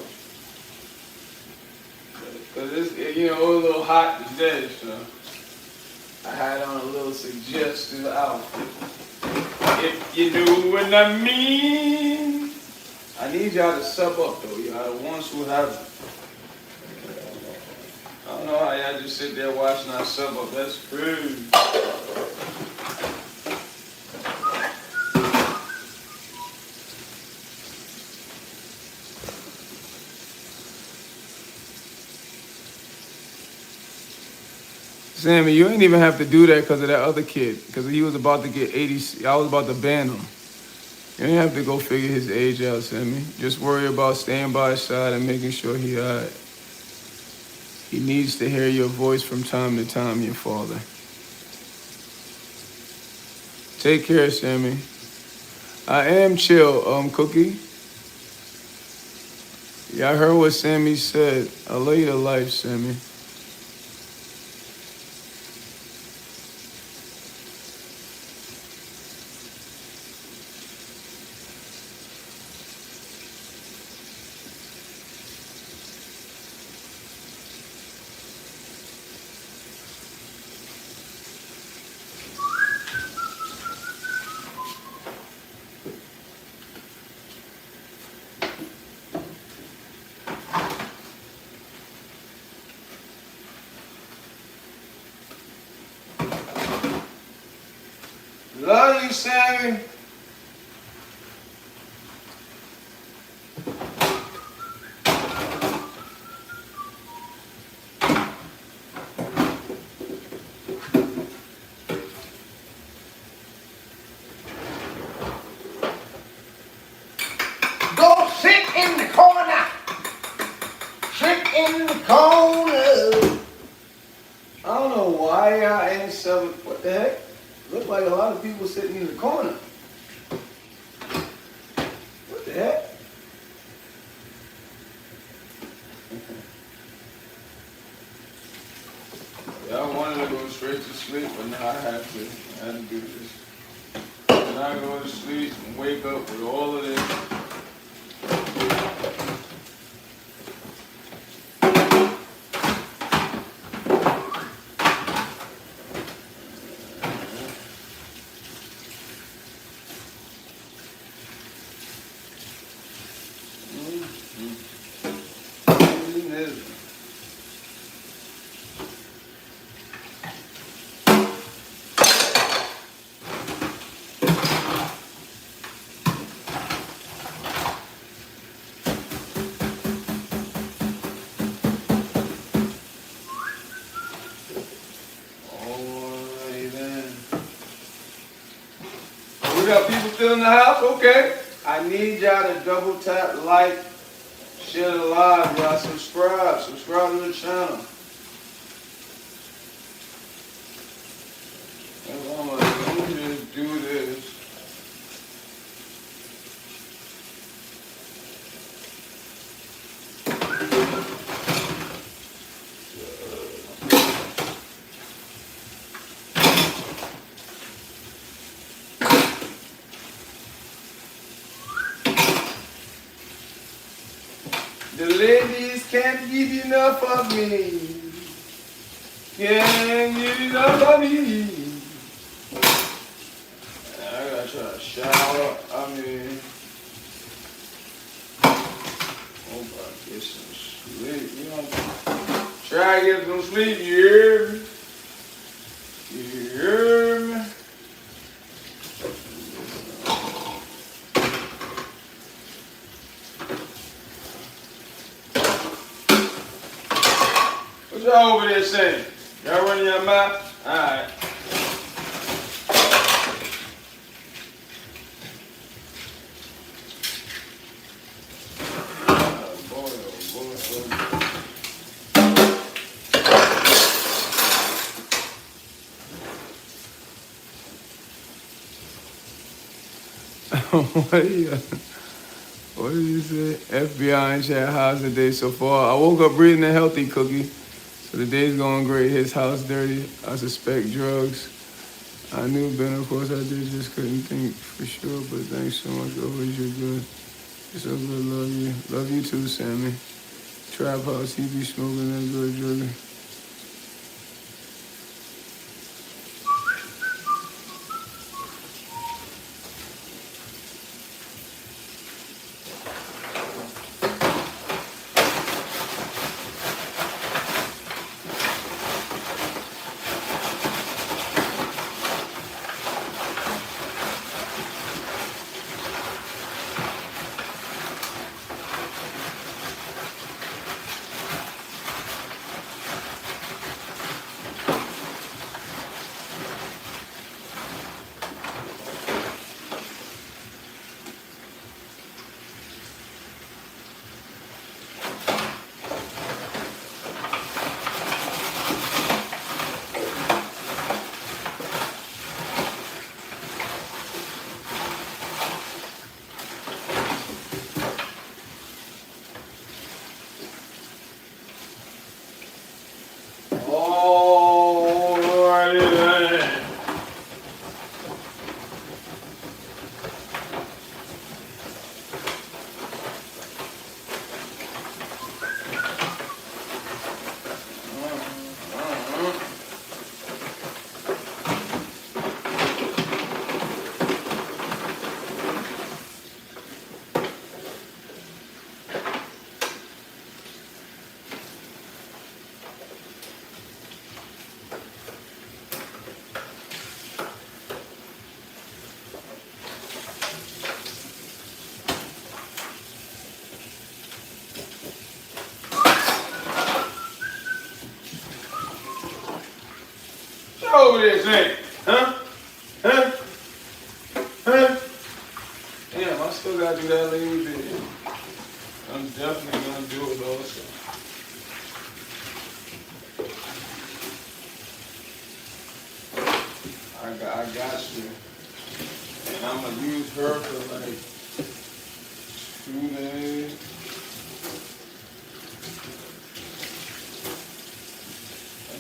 Cause it's, you know, it was a little hot today, so I had on a little suggestive outfit. If you know what I mean. I need y'all to sub up though, y'all. The ones who haven't. I don't know how y'all just sit there watching our sub up. That's crazy. Sammy, you ain't even have to do that because of that other kid. Because he was about to get 80. I was about to ban him. You ain't have to go figure his age out, Sammy. Just worry about staying by his side and making sure he alright. He needs to hear your voice from time to time, your father. Take care, Sammy. I am chill, Cookie. Yeah, I heard what Sammy said. I love you to life, Sammy. Love you, Sammy. Go sit in the corner. Sit in the corner. I don't know why I ain't seven. What the heck? Look like a lot of people sitting in the corner. What the heck? Yeah, I wanted to go straight to sleep, but now I had to do this. And I go to sleep and wake up with all of this. We got people still in the house? Okay. I need y'all to double tap, like, share the live, y'all. Subscribe. Subscribe to the channel. Let me just do this. The ladies can't get enough of me. Can't get enough of me. I gotta try to shower. Hope I get some sleep. You know, try to get some sleep. You hear me? You hear me? What y'all over there saying? Y'all running your mouth? Alright. What did you say? FBI in chat, how's the day so far? I woke up breathing a healthy cookie. So the day's going great. His house dirty. I suspect drugs. I knew Ben, of course I did, just couldn't think for sure. But thanks so much. Always you're good. You're so good. Love you. Love you too, Sammy. Trap house, he be smoking that good drug. Over this thing, huh? Huh? Huh? Damn, I still gotta do that little video. I'm definitely gonna do it also. I got you. And I'm gonna use her for like 2 days.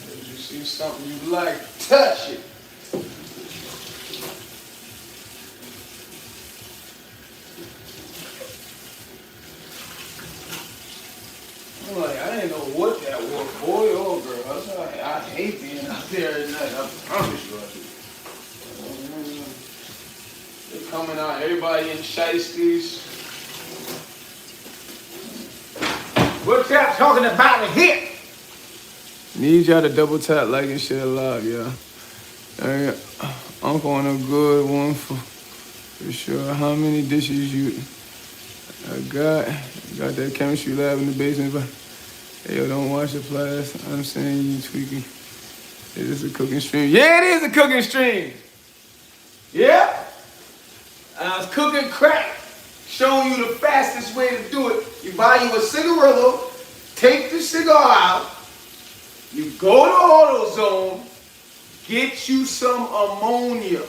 If you see something you like, touch it. I'm like, I didn't know what that was, boy or girl. That's why I hate being out there at night. I promise you I do. They're coming out, everybody in shiesties. What's that talking about a hit? Need y'all to double tap, like, and share live, y'all. I'm going a good one for sure. How many dishes you I got that chemistry lab in the basement, but hey, yo, don't watch the class. I'm saying you tweaking. It is a cooking stream. Yeah, it is a cooking stream. Yeah. I was cooking crack, showing you the fastest way to do it. You buy you a cigarillo, take the cigar out, you go to AutoZone, get you some ammonia.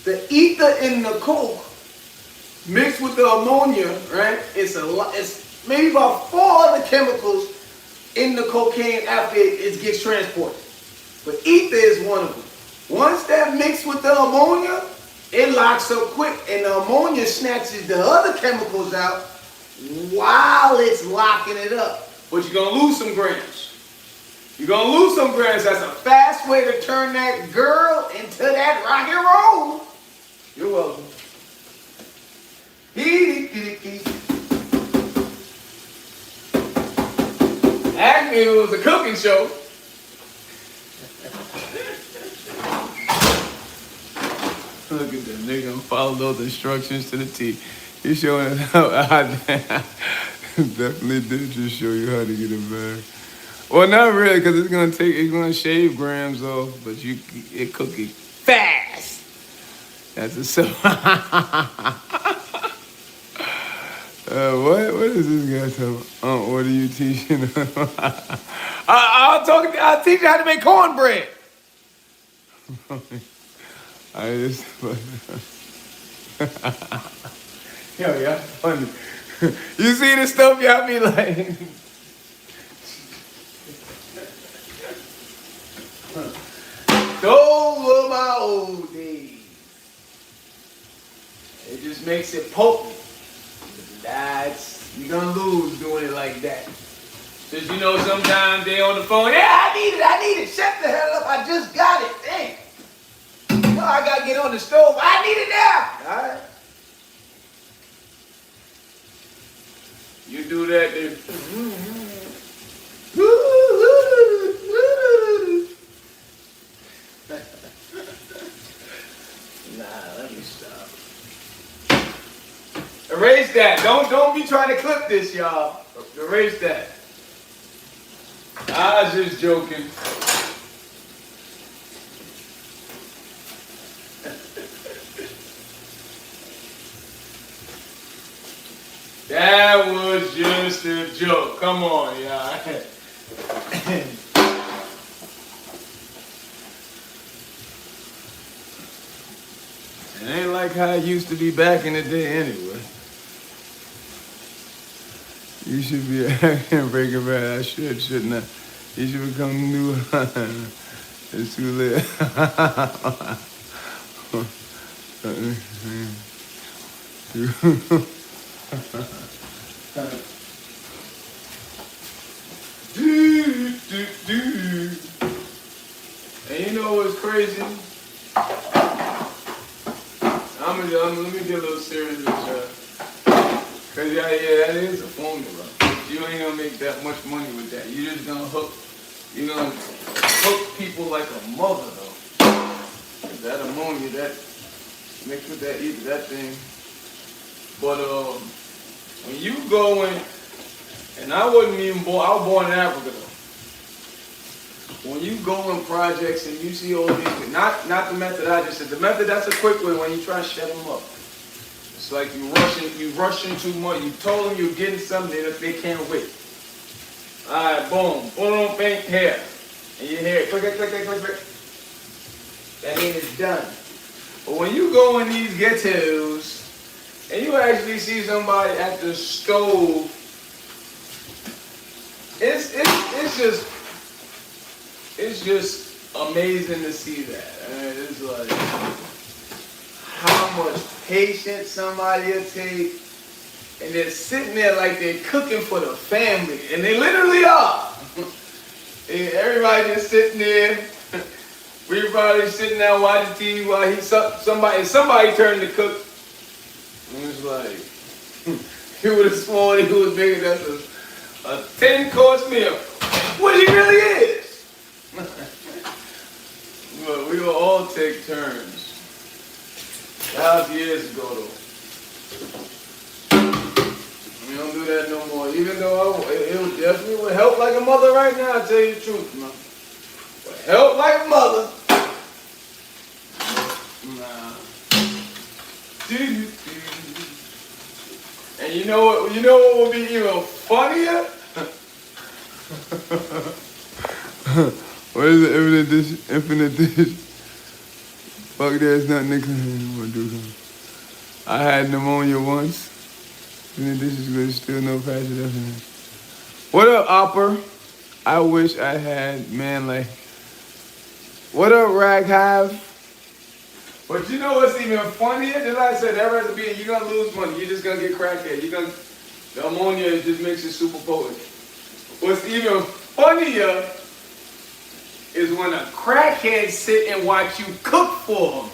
The ether in the coke mixed with the ammonia, right? It's maybe about 4 other chemicals in the cocaine after it gets transported. But ether is one of them. Once that mixed with the ammonia, it locks up quick, and the ammonia snatches the other chemicals out while it's locking it up. But you're gonna lose some grams. You're gonna lose some grams. That's a fast way to turn that girl into that rock and roll. You're welcome. Act me if it was a cooking show. Look at that nigga follow those instructions to the T. He's showing us how I definitely did just show you how to get it back. Well, not really, because it's gonna shave grams off, but it cook it fast. That's a so. What is this guy talking about? What are you teaching? I'll teach you how to make cornbread. Yo, y'all funny. You see the stuff y'all be like. Those were my old days. It just makes it potent. You're gonna lose doing it like that. Cause you know sometimes they on the phone, yeah, I need it, shut the hell up, I just got it, dang. You know I gotta get on the stove, I need it now. Alright. You do that, then. Nah, let me stop. Erase that. Don't be trying to clip this, y'all. Erase that. I was just joking. That was just a joke. Come on, y'all. It ain't like how it used to be back in the day anyway. You should be acting Breaking Bad. I shouldn't I? You should become new. It's too late. And you know what's crazy? Let me get a little serious with y'all. Cause yeah, that is a formula. You ain't gonna make that much money with that. You're just gonna hook people like a mother though. That ammonia, that mixed with that either that thing. But when you go in, and I wasn't even born, I was born in Africa though. When you go in projects and you see all these, not the method I just said, the method that's a quick way when you try to shut them up. It's like you rushing too much. You told them you're getting something that they can't wait. Alright, boom, boom, pink hair. And your hair, click. That means it's done. But when you go in these ghettos and you actually see somebody at the stove, it's just amazing to see that. I mean, it's like how much patience somebody will take, and they're sitting there like they're cooking for the family, and they literally are. And everybody just sitting there. Everybody sitting there watching TV while somebody turned to cook. And it's like, he would have sworn he was bigger. That's a 10-course meal. What he really is. But we will all take turns. That was years ago though. We don't do that no more. Even though it definitely would help like a mother right now, I tell you the truth, man. Would help like a mother. Nah. And you know what would be even funnier? What is it? Infinite dish? Fuck that, it's not nigga. I had pneumonia once. Infinite dish is good, still no passion definition. What up, Opper? I wish I had, man, like. What up, Rag Hive? But you know what's even funnier? Just like I said, that recipe, you're gonna lose money. You're just gonna get crackhead. The ammonia just makes it super potent. What's even funnier is when a crackhead sit and watch you cook for him.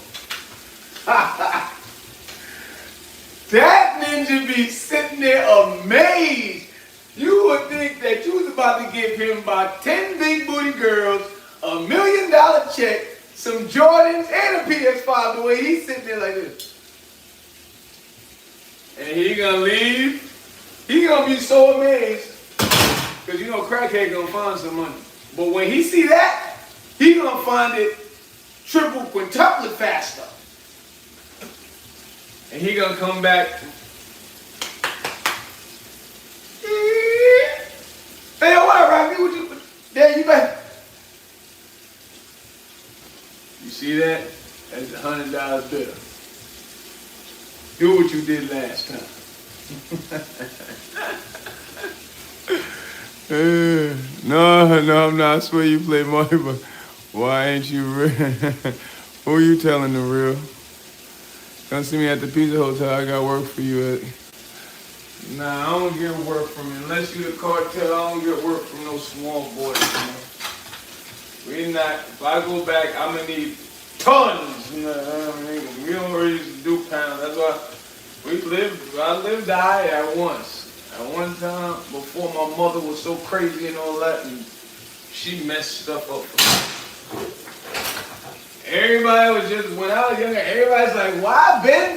That ninja be sitting there amazed. You would think that you was about to give him about 10 big booty girls, $1 million check, some Jordans, and a PS5, the way he's sitting there like this. And he gonna leave. He gonna be so amazed. Because you know crackhead gonna find some money. But when he see that, he gonna find it triple, quintuple faster. And he gonna come back. Hey, what, Rocky? What you? There you back. You see that? That's $100 bill. Do what you did last time. No, I'm not. I swear you play money, but why ain't you real? Who you telling the real? Come see me at the Pizza Hotel. I got work for you at. Nah, I don't get work from you. Unless you the cartel, I don't get work from no small boys, man. We not, if I go back, I'm gonna need tons. You know, we don't really do pounds. That's why I lived high at once. At one time, before my mother was so crazy and all that, and she messed stuff up for me. Everybody was just, when I was younger, everybody's like, why Ben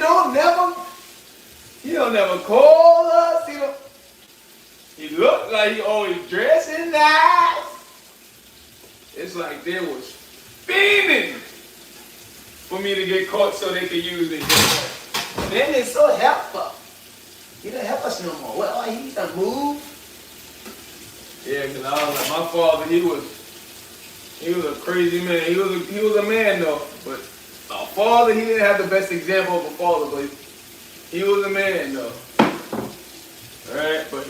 he don't never call us, he looked like he always dressing nice. It's like they was fiending for me to get caught so they could use it. Ben is so helpful. He don't help us no more. Well, he done move. Yeah, because I was like, my father, he was a crazy man. He was a man though, but our father, he didn't have the best example of a father, but he was a man though. Alright, but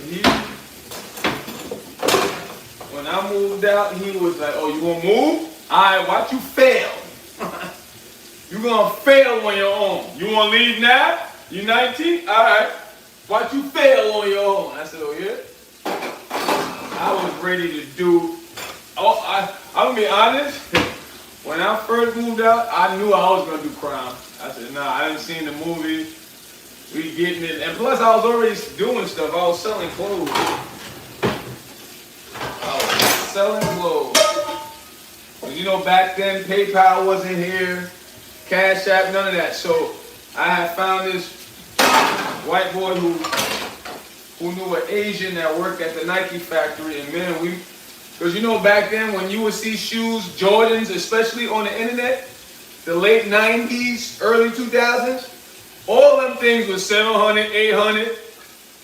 when I moved out, he was like, oh, you gonna move? Alright, watch you fail. You gonna fail on your own. You wanna leave now? You 19? Alright. Watch you fail on your own. I said, oh yeah? I was ready to do, I'm gonna be honest, when I first moved out, I knew I was gonna do crime. I said, nah, I didn't seen the movie. We getting it. And plus I was already doing stuff. I was selling clothes. But you know, back then, PayPal wasn't here, Cash App, none of that. So I had found this white boy who knew an Asian that worked at the Nike factory, and man, because you know back then when you would see shoes, Jordans, especially on the internet, the late 90s, early 2000s, all them things was 700, 800.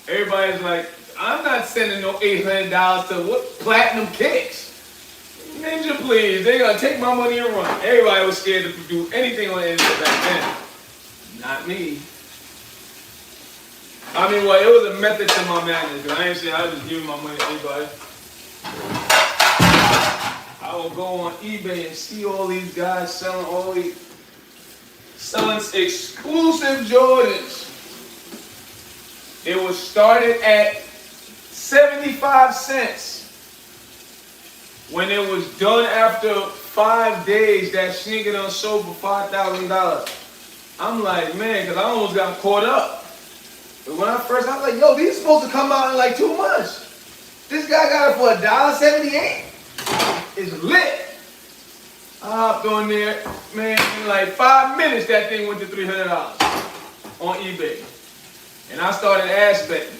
Everybody's like, I'm not sending no $800 to what platinum kicks. Ninja, please, they gonna take my money and run. Everybody was scared to do anything on the internet back then. Not me. I mean, well, it was a method to my madness, because I ain't saying I was just giving my money to anybody. I would go on eBay and see all these guys selling exclusive Jordans. It was started at 75 cents. When it was done after 5 days, that sneaker done sold for $5,000. I'm like, man, because I almost got caught up. But when I was like, yo, these are supposed to come out in like 2 months. This guy got it for $1.78. It's lit. I hopped on there, man, in like 5 minutes, that thing went to $300 on eBay. And I started ass betting.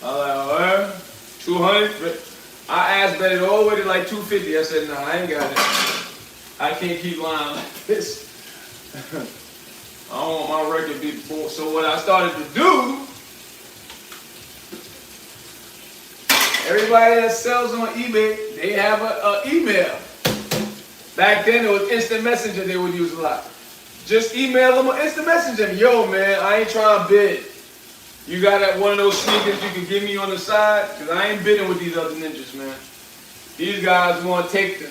I was like, 200. I ass betted all the way to like 250. I said, nah, I ain't got it. I can't keep lying like this. I don't want my record to be full. So what I started to do, everybody that sells on eBay, they have an email. Back then it was instant messenger they would use a lot. Just email them on instant messenger. Yo, man, I ain't trying to bid. You got one of those sneakers you can give me on the side? Because I ain't bidding with these other ninjas, man. These guys want to take the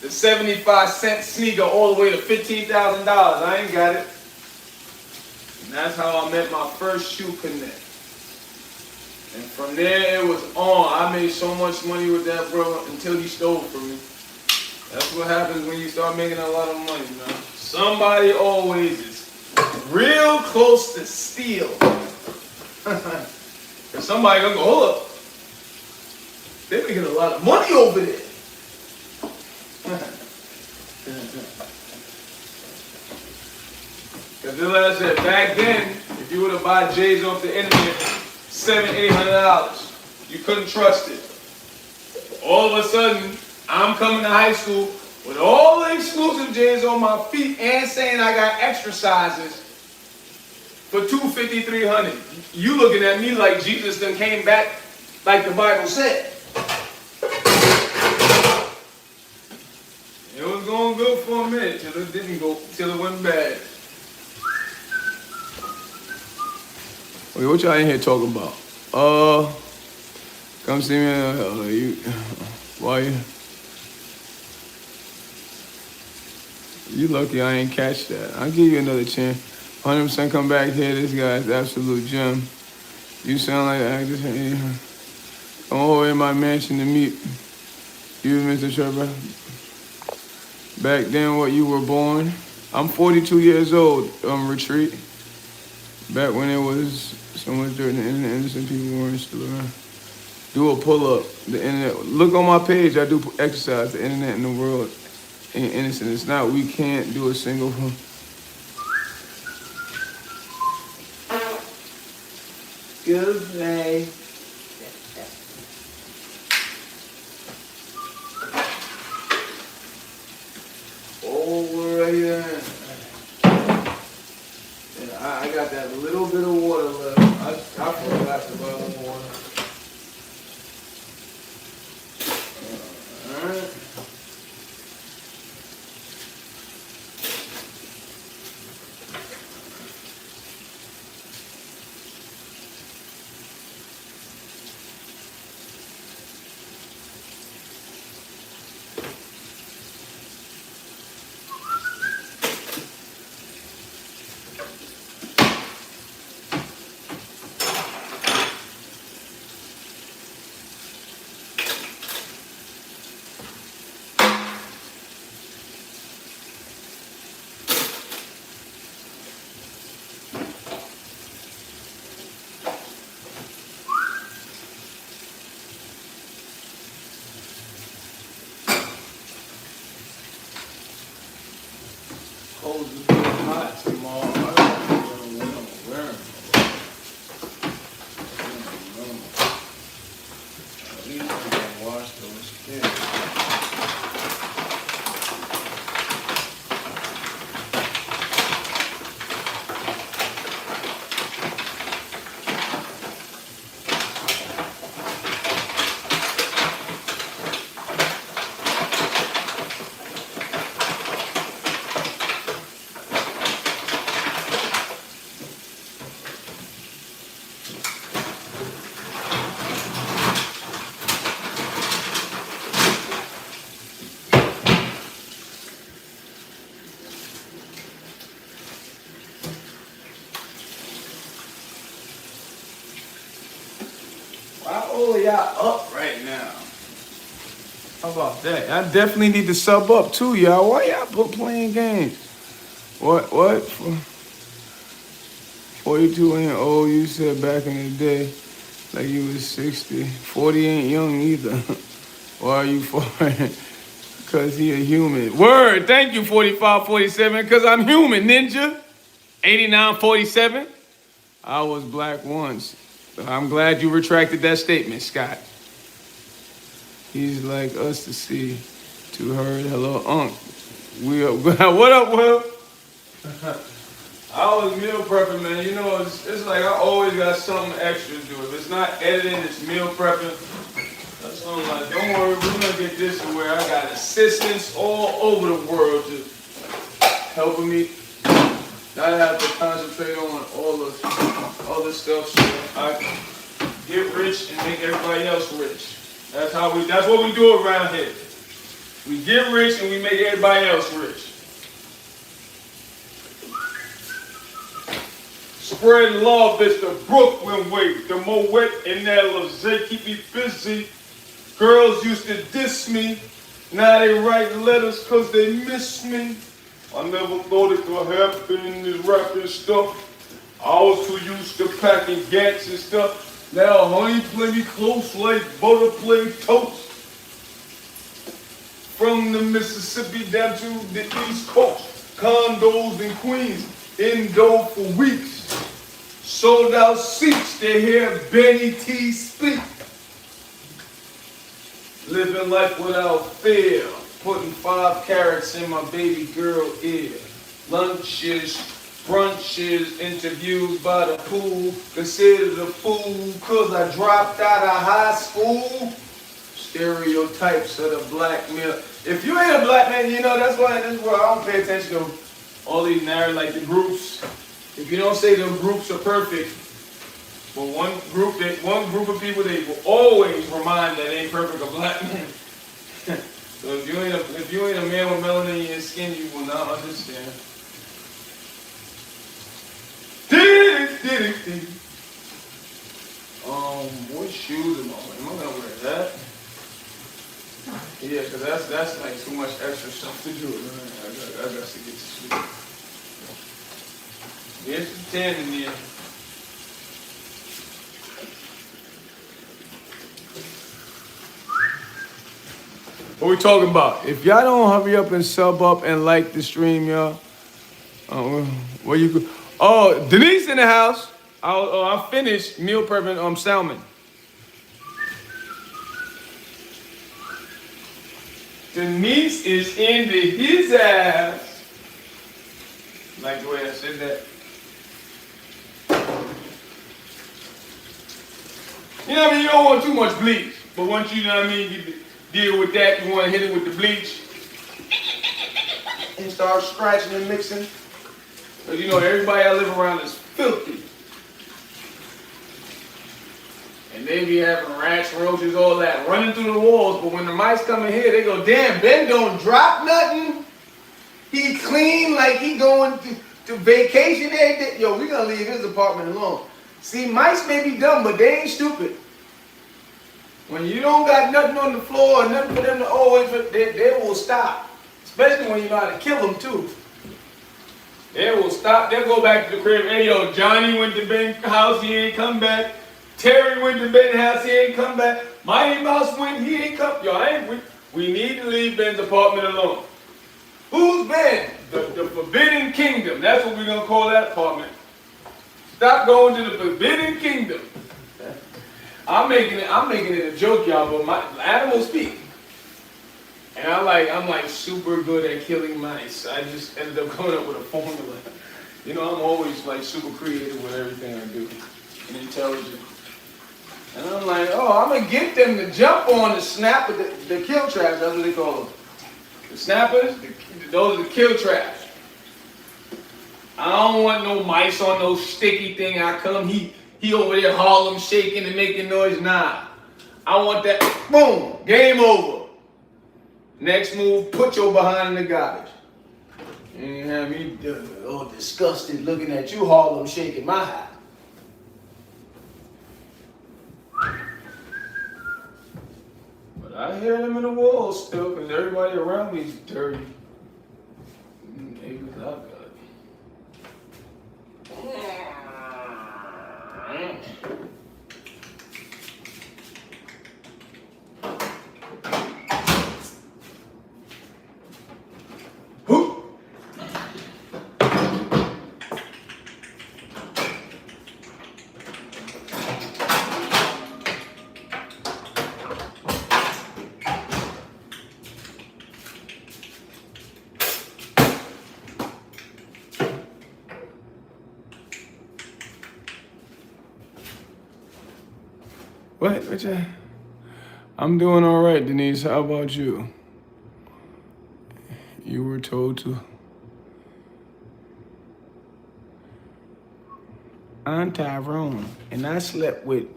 75-cent sneaker all the way to $15,000. I ain't got it. And that's how I met my first shoe connect. And from there, it was on. I made so much money with that brother until he stole from me. That's what happens when you start making a lot of money, man. Somebody always is real close to steal. Because somebody gonna go, hold up. They're making a lot of money over there. Because like I said, back then, if you were to buy J's off the internet, $700, $800, you couldn't trust it. All of a sudden, I'm coming to high school with all the exclusive J's on my feet and saying I got extra sizes for $250, $300. You looking at me like Jesus done came back like the Bible said. It was going good for a minute till it didn't go, till it went bad. Wait, what y'all in here talking about? Come see me. Why you lucky I ain't catch that. I'll give you another chance. 100% come back here. This guy's absolute gem. You sound like an actor. Come over in my mansion to meet you, Mr. Trevor. Back then, what you were born. I'm 42 years old. Retreat. Back when it was so much dirt in the internet, innocent people weren't still around. Do a pull-up. The internet. Look on my page. I do exercise. The internet and the world ain't innocent. It's not. We can't do a single. Good play. Over here. Yeah, I got that little bit of water left. I forgot to buy the water. Alright. Clothes is getting hot tomorrow. I don't know what I'm wearing. At least I can wash those kids. Why all of y'all up right now? How about that? I definitely need to sub up too, y'all. Why y'all playing games? What? 42 ain't old, you said back in the day. Like you was 60. 40 ain't young either. Why are you 40? Because he a human. Word, thank you, 45, 47, because I'm human, ninja. 89, 47. I was black once. I'm glad you retracted that statement, Scott. He's like us to see, to her. Hello, Unc. We up. What up, Will? I was meal prepping, man. You know, it's like I always got something extra to do. If it's not editing, it's meal prepping. That's what I'm like, don't worry, we're gonna get this to where I got assistants all over the world just helping me. I have to concentrate on all the other stuff so I can get rich and make everybody else rich. That's what we do around here. We get rich and we make everybody else rich. Spread love, it's the Brooklyn way. The Moet and that Lizette keep me busy. Girls used to diss me. Now they write letters cause they miss me. I never thought it could happen, this rapping stuff. I was too used to packing gats and stuff. Now honey play me close like butter play toast. From the Mississippi down to the East Coast. Condos in Queens, indo for weeks. Sold out seats to hear Benny T speak. Living life without fear. Putting 5 carats in my baby girl ear. Lunches, brunches, interviews by the pool. Considered a fool cause I dropped out of high school. Stereotypes of the black male. If you ain't a black man, you know that's why in this world I don't pay attention to all these narratives like the groups. If you don't say them groups are perfect, But one group of people they will always remind that ain't perfect a black man. So if you ain't a man with melanin in your skin, you will not understand. What shoes am I wearing? Am I gonna wear that? Yeah, cause that's like too much extra stuff to do. I got to get to sleep. There's the 10 in there. What we talking about? If y'all don't hurry up and sub up and like the stream, y'all. Where you go? Oh, Denise in the house. I finished meal prepping salmon. Denise is into his ass. Like the way I said that. You know what I mean? You don't want too much bleach. But once you know what I mean, you deal with that, you want to hit it with the bleach. And start scratching and mixing. Because you know, everybody I live around is filthy. And they be having rats, roaches, all that, running through the walls. But when the mice come in here, they go, damn, Ben don't drop nothing. He clean like he going to vacation every day. Yo, we gonna leave his apartment alone. See, mice may be dumb, but they ain't stupid. When you don't got nothing on the floor and nothing for them to always, they will stop. Especially when you know how to kill them too. They will stop. They'll go back to the crib. Hey, yo, Johnny went to Ben's house. He ain't come back. Terry went to Ben's house. He ain't come back. Mighty Mouse went. He ain't come. Yo, we need to leave Ben's apartment alone. Who's Ben? The Forbidden Kingdom. That's what we're going to call that apartment. Stop going to the Forbidden Kingdom. I'm making it a joke, y'all, but my animals speak. And I'm like super good at killing mice. I just ended up coming up with a formula. You know, I'm always like super creative with everything I do and intelligent. And I'm like, oh, I'm gonna get them to jump on the snapper, the kill traps. That's what they call them. The snappers, those are the kill traps. I don't want no mice on no sticky thing. I come, he over there Harlem shaking and making noise. Nah, I want that. Boom, game over. Next move, put your behind in the garbage. And have me all disgusted looking at you Harlem shaking my hat. But I hear them in the walls still because everybody around me is dirty. Neighbors out there. What you? I'm doing all right, Denise. How about you? You were told to. I'm Tyrone, and I slept with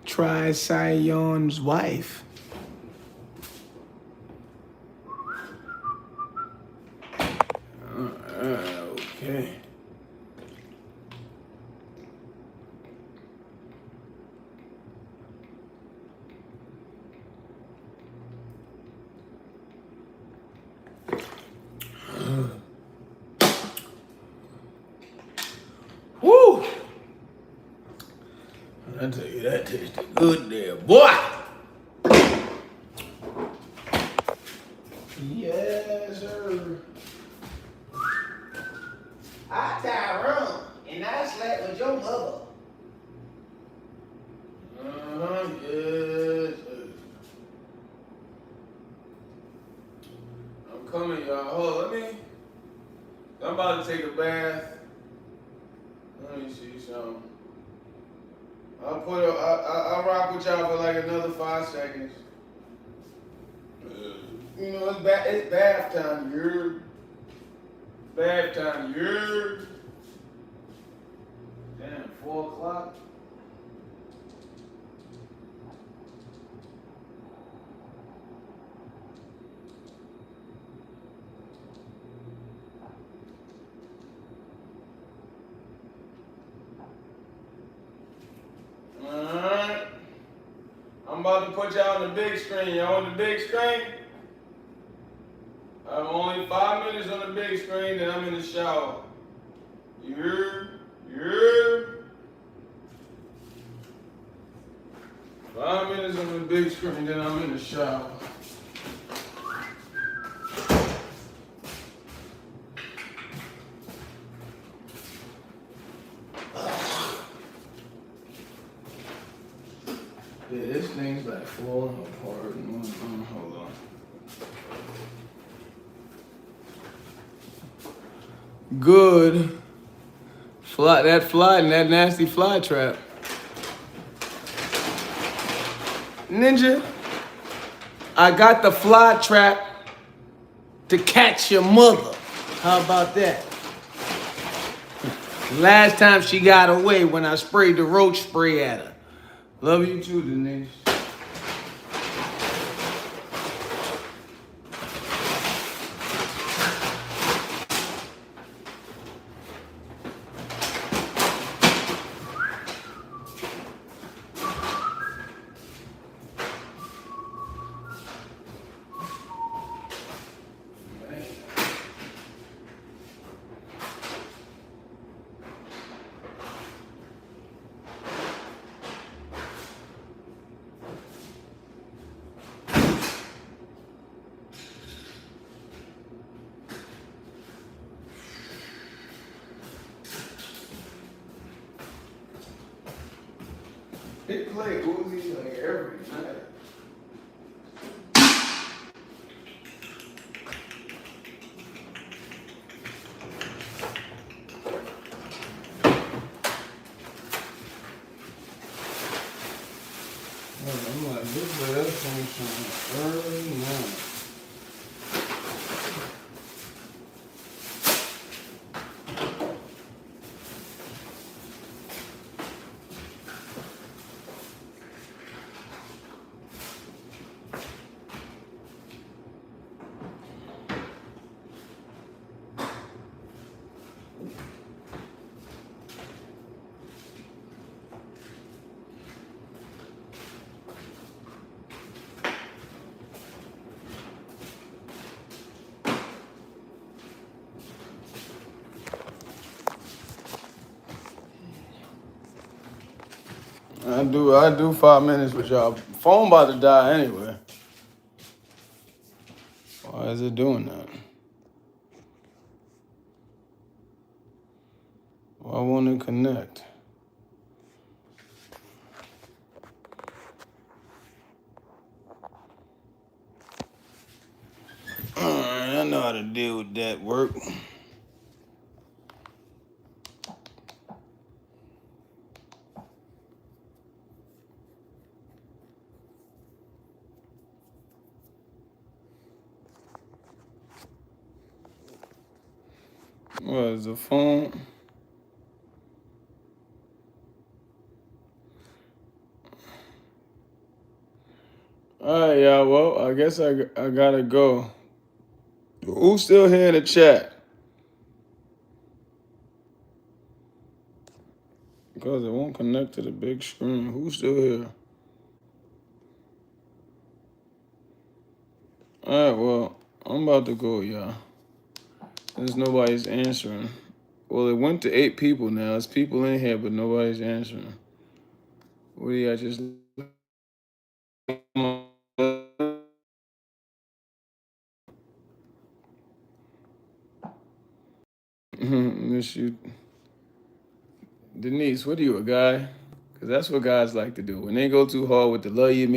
Tri-Sion's wife. Okay. Woo! I tell you, that tasted good there, boy. Yes, sir. I Tyrone, and I slept with your mother. Yes, sir. I'm coming, y'all. Hold on, I'm about to take a bath. Let me see something. I'll rock with y'all for like another 5 seconds. You know, it's bath time, you're. Bath time, you're. Damn, 4 o'clock. about to put y'all on the big screen. Y'all on the big screen? I'm only 5 minutes on the big screen, then I'm in the shower. You heard? You heard? 5 minutes on the big screen, then I'm in the shower. Yeah, this thing's like falling apart. Hold on. Good. That fly and that nasty fly trap. Ninja, I got the fly trap to catch your mother. How about that? Last time she got away when I sprayed the roach spray at her. Love you too, Denise. He play Uzi like every night. I'm like, this way that thing early now. I do 5 minutes with y'all. Phone about to die anyway. Why is it doing that? Why won't it connect? Alright, I know how to deal with that work. What is the phone? Alright, y'all. Well, I guess I gotta go. Who's still here in the chat? Because it won't connect to the big screen. Who's still here? Alright, well, I'm about to go, y'all. There's nobody's answering. Well, it went to 8 people now. There's people in here, but nobody's answering. What do y'all just... Miss you. Denise, what are you, a guy? Because that's what guys like to do. When they go too hard with the love you,